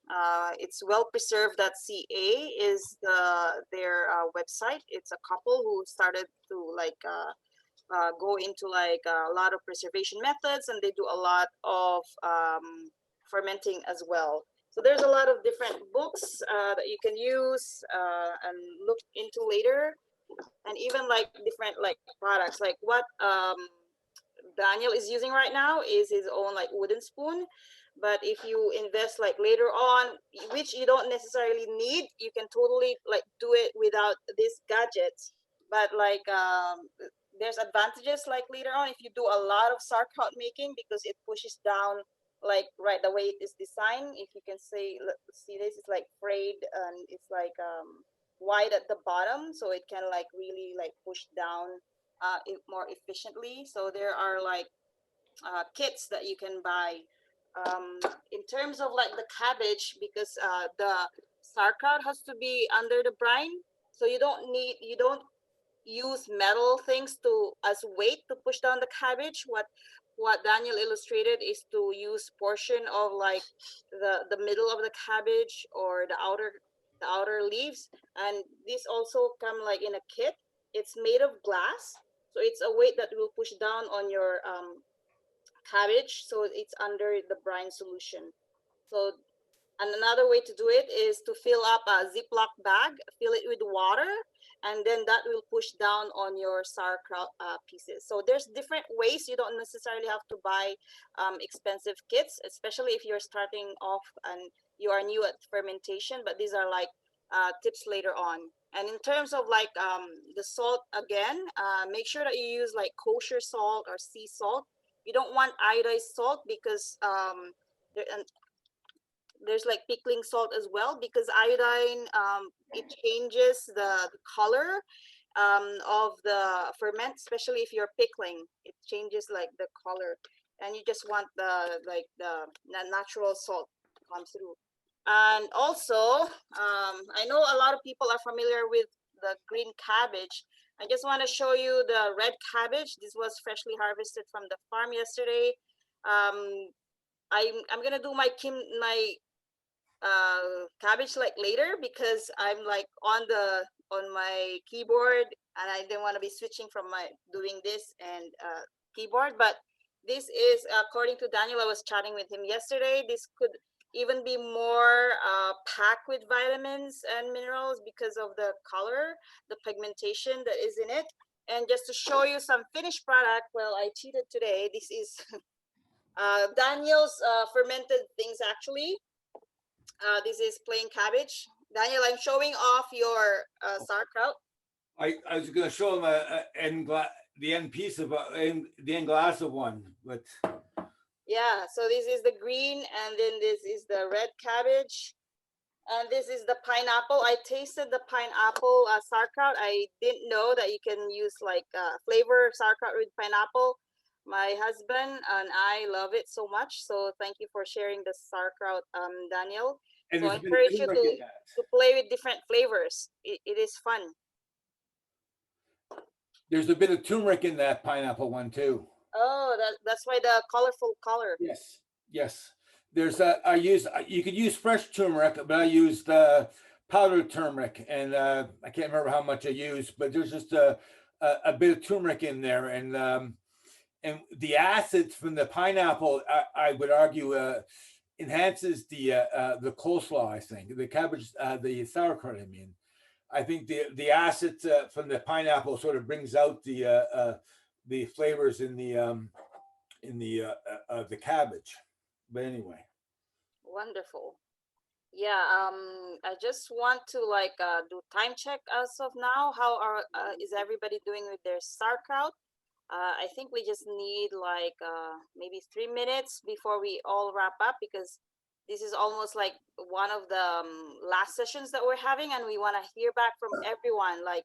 It's wellpreserved.ca is their website. It's a couple who started to like go into like a lot of preservation methods, and they do a lot of fermenting as well. So there's a lot of different books that you can use and look into later, and even like different like products. Like what Daniel is using right now is his own like wooden spoon. But if you invest like later on, which you don't necessarily need, you can totally like do it without these gadgets. But like there's advantages like later on if you do a lot of sauerkraut making, because it pushes down like right the way it is designed. If you can see this is like frayed and it's like wide at the bottom, so it can like really like push down more efficiently. So there are like kits that you can buy. In terms of like the cabbage, because the sauerkraut has to be under the brine, so you don't use metal things to as weight to push down the cabbage. What Daniel illustrated is to use portion of like the middle of the cabbage or the outer leaves, and this also come like in a kit. It's made of glass, so it's a weight that will push down on your cabbage, so it's under the brine solution. So, and another way to do it is to fill up a Ziploc bag, fill it with water, and then that will push down on your sauerkraut pieces. So there's different ways. You don't necessarily have to buy expensive kits, especially if you're starting off and you are new at fermentation, but these are like tips later on. And in terms of like the salt, again, make sure that you use like kosher salt or sea salt. You don't want iodized salt, because there's like pickling salt as well, because iodine it changes the color of the ferment, especially if you're pickling. It changes like the color, and you just want the natural salt to come through. And also I know a lot of people are familiar with the green cabbage. I just want to show you the red cabbage. This was freshly harvested from the farm yesterday. I'm gonna do my cabbage like later, because I'm like on my keyboard, and I didn't want to be switching from my doing this and keyboard. But this is, according to Daniel, I was chatting with him yesterday, this could even be more packed with vitamins and minerals because of the color, the pigmentation that is in it. And just to show you some finished product, well, I cheated today. This is Daniel's fermented things, actually. This is plain cabbage. Daniel, I'm showing off your sauerkraut. I was going to show him the end piece of the end glass of one, but yeah. So this is the green, and then this is the red cabbage, and this is the pineapple. I tasted the pineapple sauerkraut. I didn't know that you can use like flavor sauerkraut with pineapple. My husband and I love it so much. So thank you for sharing the sauerkraut, Daniel. And so I encourage you to play with different flavors. It is fun. There's a bit of turmeric in that pineapple one too. Oh, that's why the colorful color. Yes, yes. There's you could use fresh turmeric, but I used powdered turmeric, and I can't remember how much I used, but there's just a bit of turmeric in there, and the acids from the pineapple, I would argue, enhances the coleslaw. I think the cabbage, the sauerkraut, I mean, I think the acid from the pineapple sort of brings out the flavors in the cabbage. But anyway. Wonderful. Yeah, I just want to like do time check as of now. How is everybody doing with their sauerkraut? I think we just need like maybe 3 minutes before we all wrap up, because this is almost like one of the last sessions that we're having, and we want to hear back from everyone. Like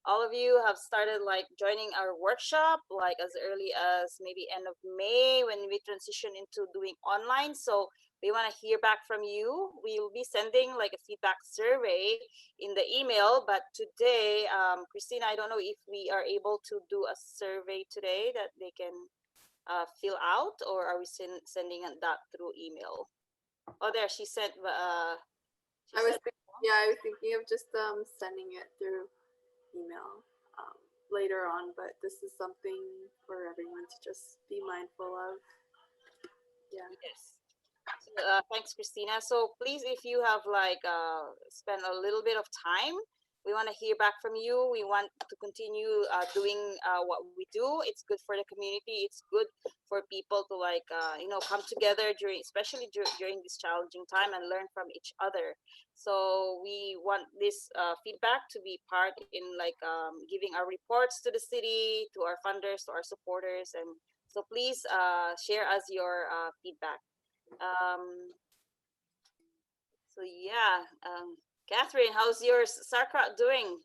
all of you have started like joining our workshop like as early as maybe end of May when we transition into doing online. So we want to hear back from you. We will be sending like a feedback survey in the email, but today, Christina, I don't know if we are able to do a survey today that they can fill out, or are we sending that through email? Oh, there, she sent. I was thinking of just sending it through email later on, but this is something for everyone to just be mindful of. Yeah. Yes. So, thanks, Christina. So please, if you have like spent a little bit of time, we want to hear back from you. We want to continue doing what we do. It's good for the community. It's good for people to like come together especially during this challenging time, and learn from each other. So we want this feedback to be part in like giving our reports to the city, to our funders, to our supporters, and so please share us your feedback. So yeah, Catherine, how's your sauerkraut doing?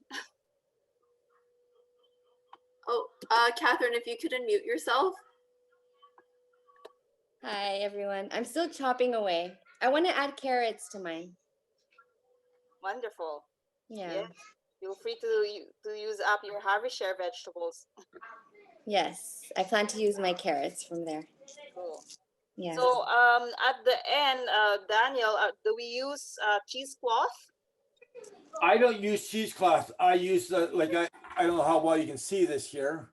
Oh, Catherine, if you could unmute yourself. Hi, everyone. I'm still chopping away. I want to add carrots to mine. Wonderful. Yeah. Feel free to use up your harvest share vegetables. Yes, I plan to use my carrots from there. Cool. Yeah. So at the end, Daniel, do we use cheesecloth? I don't use cheesecloth. I use I don't know how well you can see this here.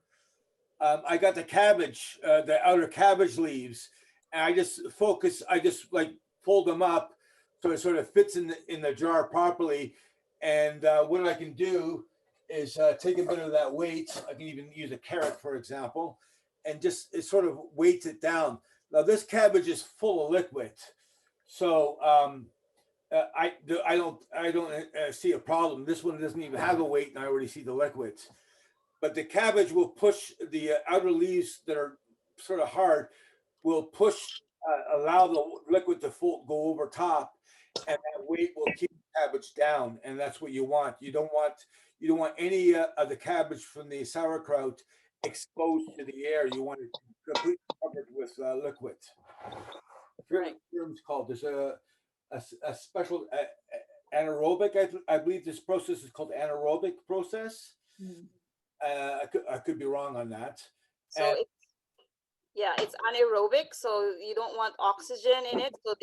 I got the cabbage, the outer cabbage leaves, and I just like fold them up so it sort of fits in the jar properly. And what I can do is take a bit of that weight. I can even use a carrot, for example, and just it sort of weights it down. Now this cabbage is full of liquid, so I don't see a problem. This one doesn't even have a weight, and I already see the liquids. But the cabbage will push the outer leaves that are sort of hard, will push, allow the liquid to go over top, and that weight will keep the cabbage down, and that's what you want. You don't want any of the cabbage from the sauerkraut exposed to the air. You want it completely covered with liquid. Right. Terms called. There's a special anaerobic. I believe this process is called anaerobic process. I could be wrong on that. So it's anaerobic, so you don't want oxygen in it. So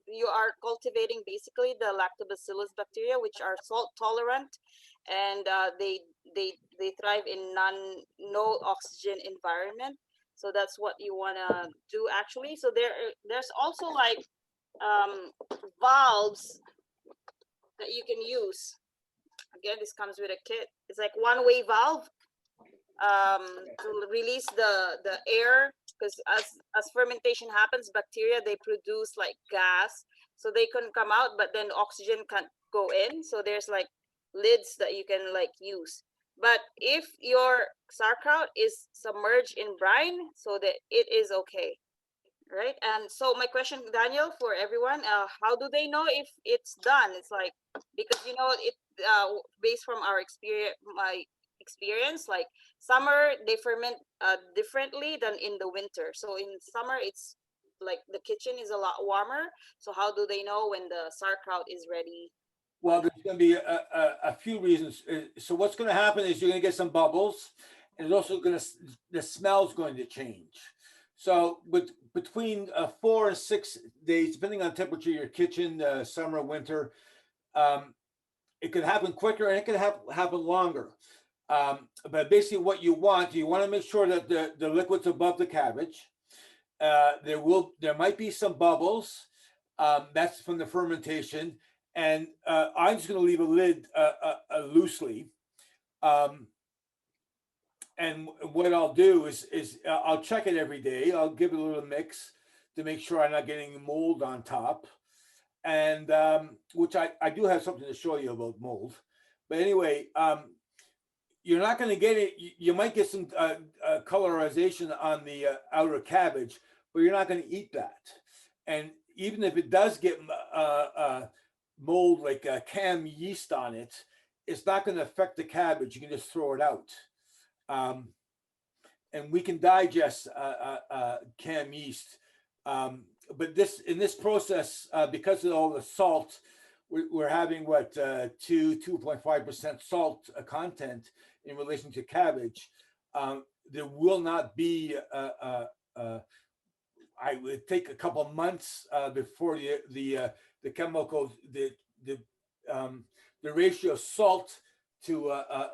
you are cultivating basically the lactobacillus bacteria, which are salt tolerant, and they thrive in no oxygen environment. So that's what you want to do actually. So there's also like valves that you can use. Again, this comes with a kit. It's like one-way valve to release the air, because as fermentation happens, bacteria, they produce like gas, so they can come out, but then oxygen can't go in. So there's like lids that you can like use. But if your sauerkraut is submerged in brine, so that it is okay, right? And so my question, Daniel, for everyone, how do they know if it's done? It's like, because it based from our experience, like summer they ferment differently than in the winter. So in summer it's like the kitchen is a lot warmer. So how do they know when the sauerkraut is ready? Well, there's going to be a few reasons. So what's going to happen is you're going to get some bubbles, and it's also the smell's going to change. So between 4 and 6 days, depending on temperature of your kitchen, summer, winter, it can happen quicker and it can happen longer. But basically what you want to make sure that the liquid's above the cabbage. There might be some bubbles. That's from the fermentation. And I'm just going to leave a lid loosely. And what I'll do is I'll check it every day. I'll give it a little mix to make sure I'm not getting mold on top. And which I do have something to show you about mold. But anyway, you're not going to get it. You might get some colorization on the outer cabbage, but you're not going to eat that. And even if it does get mold, like cam yeast on it, it's not going to affect the cabbage. You can just throw it out. And we can digest cam yeast. But in this process, because of all the salt, we're having what 2.5% salt content in relation to cabbage. There will not be. I would take a couple of months before the chemical the ratio of salt to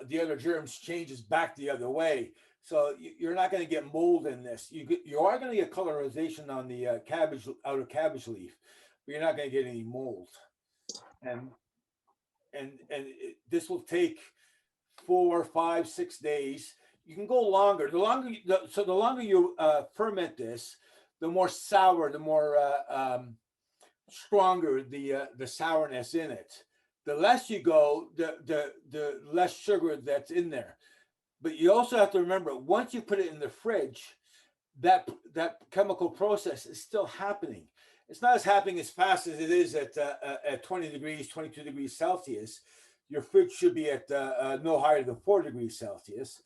the other germs changes back the other way. So you're not going to get mold in this. You are going to get colorization on the outer cabbage leaf, but you're not going to get any mold. And this will take 4, 5, 6 days. You can go longer. The longer you ferment this, the more sour, the more stronger the sourness in it. The less you go, the less sugar that's in there. But you also have to remember, once you put it in the fridge, that chemical process is still happening. It's not as happening as fast as it is at 20 degrees, 22 degrees Celsius. Your fridge should be at no higher than 4 degrees Celsius.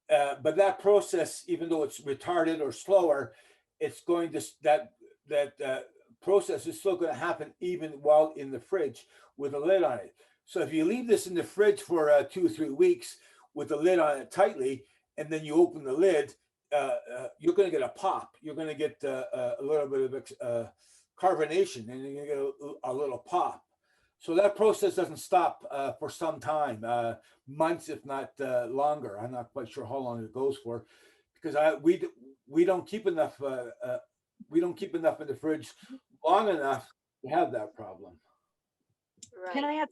But that process, even though it's retarded or slower, it's going to that process is still going to happen even while in the fridge with a lid on it. So if you leave this in the fridge for 2 or 3 weeks with the lid on it tightly, and then you open the lid, you're going to get a pop. You're going to get a little bit of carbonation, and you're going to get a little pop. So that process doesn't stop for some time, months, if not longer. I'm not quite sure how long it goes for, because we don't keep enough in the fridge long enough to have that problem. Right.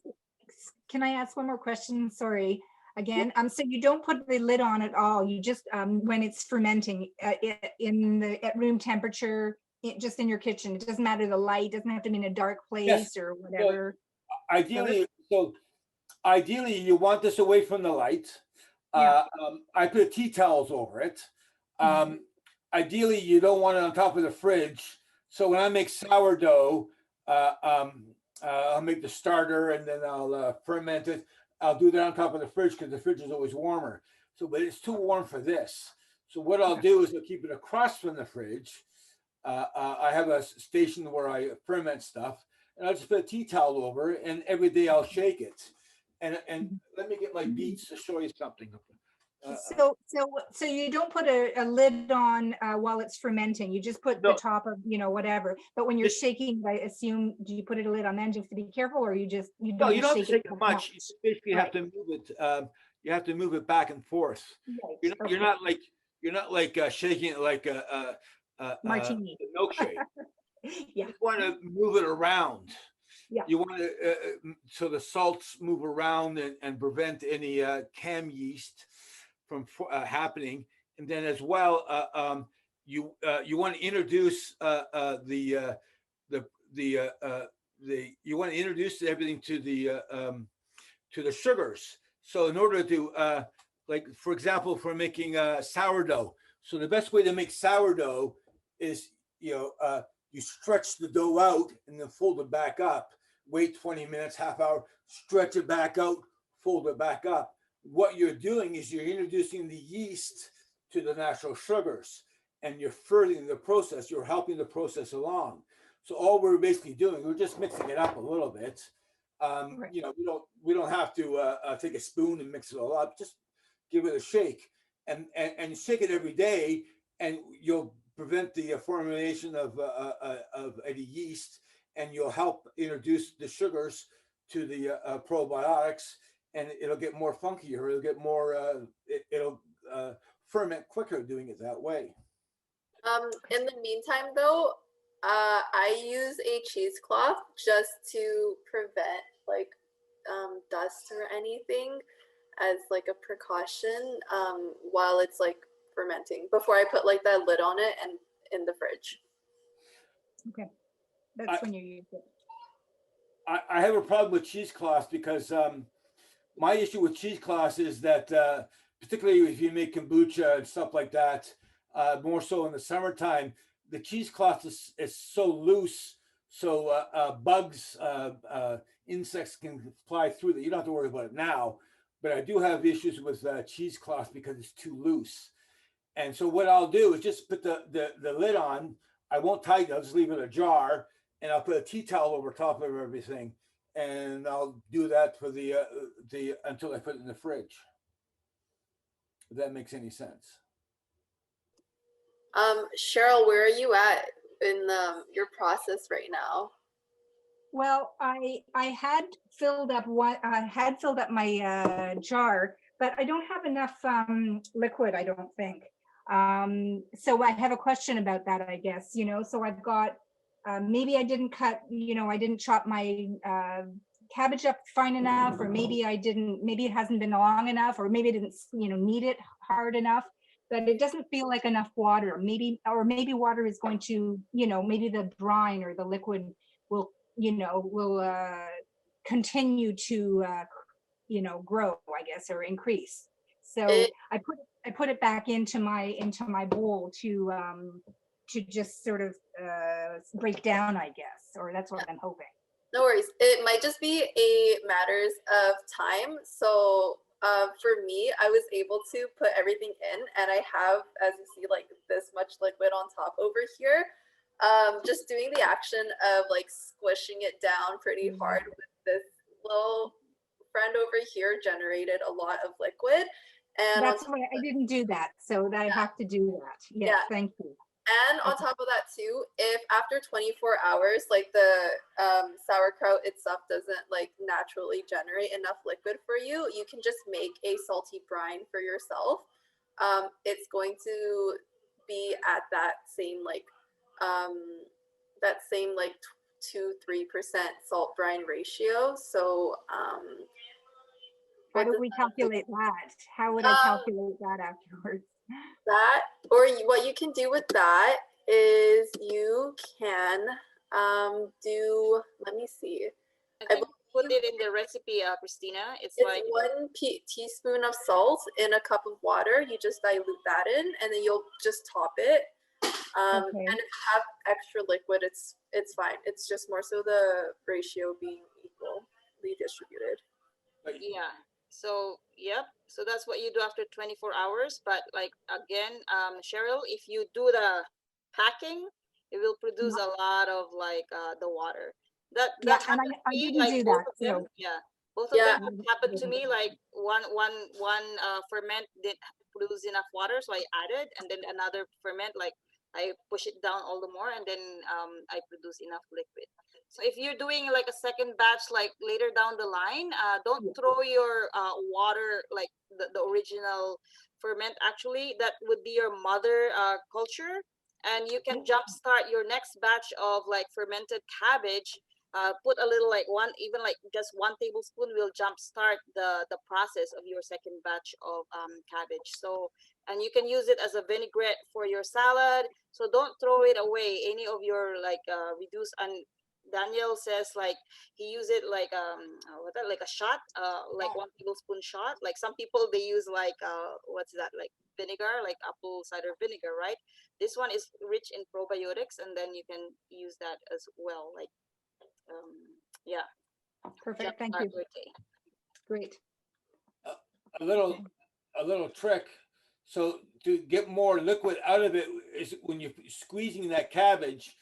Can I ask one more question? Sorry. Again, so you don't put the lid on at all. You just when it's fermenting at room temperature, just in your kitchen. It doesn't matter the light. Doesn't have to be in a dark place or whatever. Ideally, you want this away from the light. Yeah. I put tea towels over it. Ideally, you don't want it on top of the fridge. So when I make sourdough, I'll make the starter and then I'll ferment it. I'll do that on top of the fridge because the fridge is always warmer. So, but it's too warm for this. So what I'll do is I'll keep it across from the fridge. I have a station where I ferment stuff, and I'll just put a tea towel over it, and every day I'll shake it. And let me get my beads to show you something. So you don't put a lid on while it's fermenting. You just put the top of whatever. But when you're shaking, I assume, do you put a lid on then just to be careful, or you don't? No, you don't have to shake it much. You basically have to move it. You have to move it back and forth. Right. You're not like shaking it like a martini milkshake. Yeah. You want to move it around. Yeah. You want to so the salts move around and prevent any cam yeast from happening. And then as well, you want to introduce you want to introduce everything to the sugars. So in order to like, for example, for making sourdough. So the best way to make sourdough is you stretch the dough out and then fold it back up. Wait 20 minutes, half hour, stretch it back out, fold it back up. What you're doing is you're introducing the yeast to the natural sugars, and you're furthering the process. You're helping the process along. So all we're basically doing, we're just mixing it up a little bit. Right. We don't have to take a spoon and mix it all up. Just give it a shake, and shake it every day, and you'll prevent the formation of any yeast, and you'll help introduce the sugars to the probiotics, and it'll get more funkier. It'll get more. It'll ferment quicker doing it that way. In the meantime, though, I I use a cheesecloth just to prevent like dust or anything as like a precaution while it's like fermenting before I put like that lid on it and in the fridge. Okay, that's when you use it. I have a problem with cheesecloths because my issue with cheesecloths is that particularly if you make kombucha and stuff like that, more so in the summertime, the cheesecloth is so loose, so bugs, insects can fly through that. You don't have to worry about it now, but I do have issues with cheesecloth because it's too loose. And so what I'll do is just put the lid on. I won't tighten it. I'll just leave it ajar, and I'll put a tea towel over top of everything, and I'll do that for the until I put it in the fridge. If that makes any sense. Cheryl, where are you at in your process right now? Well, I had filled up my jar, but I don't have enough liquid, I don't think. So I have a question about that, I guess, so I've got, maybe I didn't cut, I didn't chop my cabbage up fine enough, or maybe it hasn't been long enough, or maybe I didn't, knead it hard enough, but it doesn't feel like enough water. Maybe water is going to, maybe the brine or the liquid will, continue to, grow, I guess, or increase. So I put it back into my bowl to just sort of break down, I guess, or that's what I'm hoping. No worries. It might just be a matters of time. So for me, I was able to put everything in, and I have, as you see, like this much liquid on top over here. Just doing the action of like squishing it down pretty hard with this little friend over here generated a lot of liquid. And that's why I didn't do that, so I have to do that. Yes, thank you. And on top of that too, if after 24 hours, like the sauerkraut itself doesn't like naturally generate enough liquid for you, you can just make a salty brine for yourself. It's going to be at that same like 2-3% salt brine ratio. So how do we calculate that? How would I calculate that afterwards? That, or what you can do with that is you can do, let me see. I put it in the recipe, Christina. It's like 1 teaspoon of salt in a cup of water. You just dilute that in, and then you'll just top it. And if you have extra liquid, it's fine. It's just more so the ratio being equally distributed. Yeah. So, yep. So that's what you do after 24 hours. But like, again, Cheryl, if you do the packing, it will produce a lot of like the water. That and I didn't like do both that. of them. So. Yeah. Both of them happened to me. Like one ferment didn't produce enough water, so I added, and then another ferment, like I push it down all the more, and then I produce enough liquid. So if you're doing like a second batch, like later down the line, don't throw your water, like the original ferment. Actually, that would be your mother culture, and you can jumpstart your next batch of like fermented cabbage. Put a little, like even like just 1 tablespoon will jumpstart the process of your second batch of cabbage. So, and you can use it as a vinaigrette for your salad. So don't throw it away. Any of your like reduce, and Daniel says like he use it like like a shot, like 1 tablespoon shot. Like some people they use like what's that, like vinegar, like apple cider vinegar, right? This one is rich in probiotics, and then you can use that as well. Like yeah. Perfect. Thank you. Great. A little trick. So to get more liquid out of it is when you're squeezing that cabbage,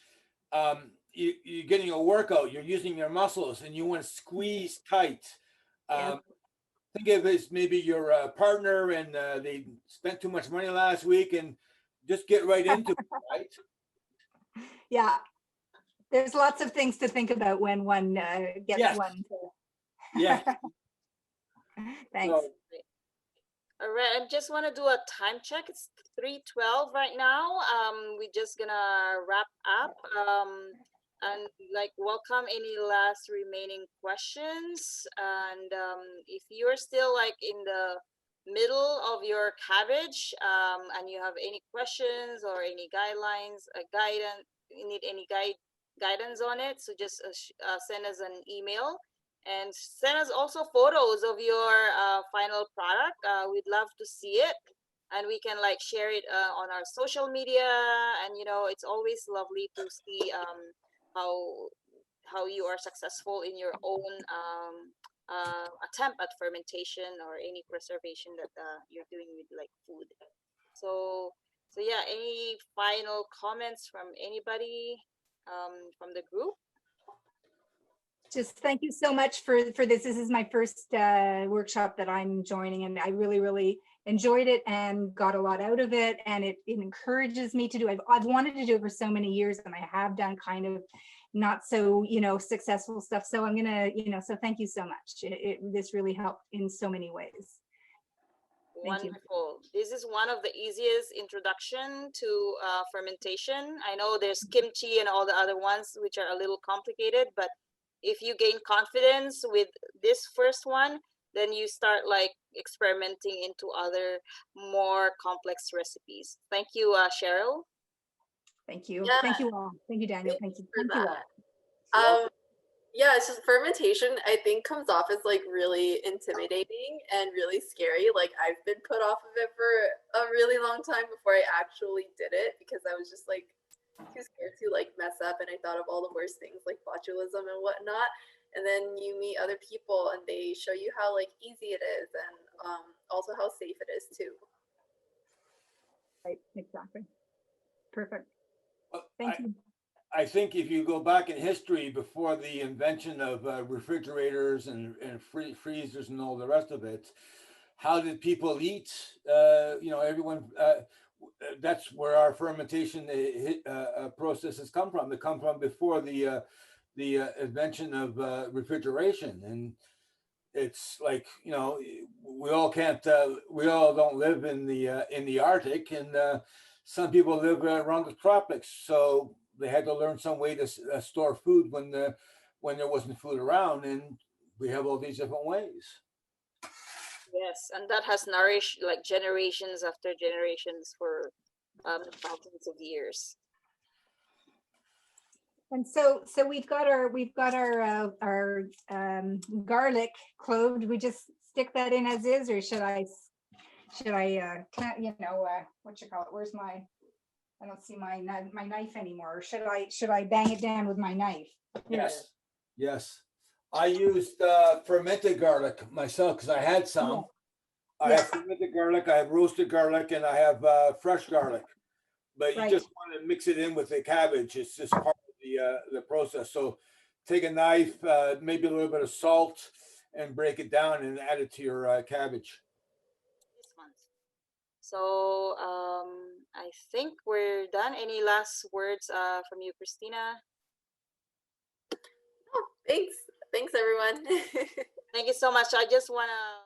you're getting a workout. You're using your muscles, and you want to squeeze tight. Think of it as maybe your partner, and they spent too much money last week, and just get right into it, right? Yeah. There's lots of things to think about when one gets one. Yeah. Thanks. So, all right, I just want to do a time check. It's 3:12 right now. We're just gonna wrap up. and like welcome any last remaining questions. And if you're still like in the middle of your cabbage and you have any questions or any guidelines, guidance, you need any guidance on it, so just send us an email and send us also photos of your final product. We'd love to see it, and we can like share it on our social media. And you know, it's always lovely to see how you are successful in your own attempt at fermentation or any preservation that you're doing with like food. So yeah, any final comments from anybody from the group? Just thank you so much for this. This is my first workshop that I'm joining, and I really enjoyed it and got a lot out of it. And it encourages me to do. I've wanted to do it for so many years, and I have done kind of not so, you know, successful stuff. So I'm gonna, you know, so thank you so much. This really helped in so many ways. Thank Wonderful. You. This is one of the easiest introduction to fermentation. I know there's kimchi and all the other ones which are a little complicated, but if you gain confidence with this first one, then you start like experimenting into other more complex recipes. Thank you, Cheryl. Thank you. Yeah. Thank you all. Thank you, Daniel. Thank you. Thank you all. Yeah, it's just fermentation, I think, comes off as like really intimidating and really scary. Like I've been put off of it for a really long time before I actually did it, because I was just like too scared to like mess up, and I thought of all the worst things like botulism and whatnot. And then you meet other people and they show you how like easy it is, and also how safe it is too. Right, exactly. Perfect. Thank you. I think if you go back in history before the invention of refrigerators and freezers and all the rest of it, how did people eat? You know, everyone, that's where our fermentation processes come from. They come from before the invention of refrigeration. And it's like, you know, we all don't live in the Arctic, and some people live around the tropics. So they had to learn some way to store food when there wasn't food around, and we have all these different ways. Yes, and that has nourished like generations after generations for thousands of years. And so we've got our garlic clove. Do we just stick that in as is, or should I can't, you know, what you call it? Where's my? I don't see my knife anymore. Or should I bang it down with my knife? Yes, yes. I used fermented garlic myself because I had some. Yeah. I have fermented garlic, I have roasted garlic, and I have fresh garlic. But you just want to mix it in with the cabbage. It's just part of the process. So take a knife, maybe a little bit of salt, and break it down and add it to your cabbage. This one. So I think we're done. Any last words from you, Christina? Oh, thanks everyone. Thank you so much. I just want to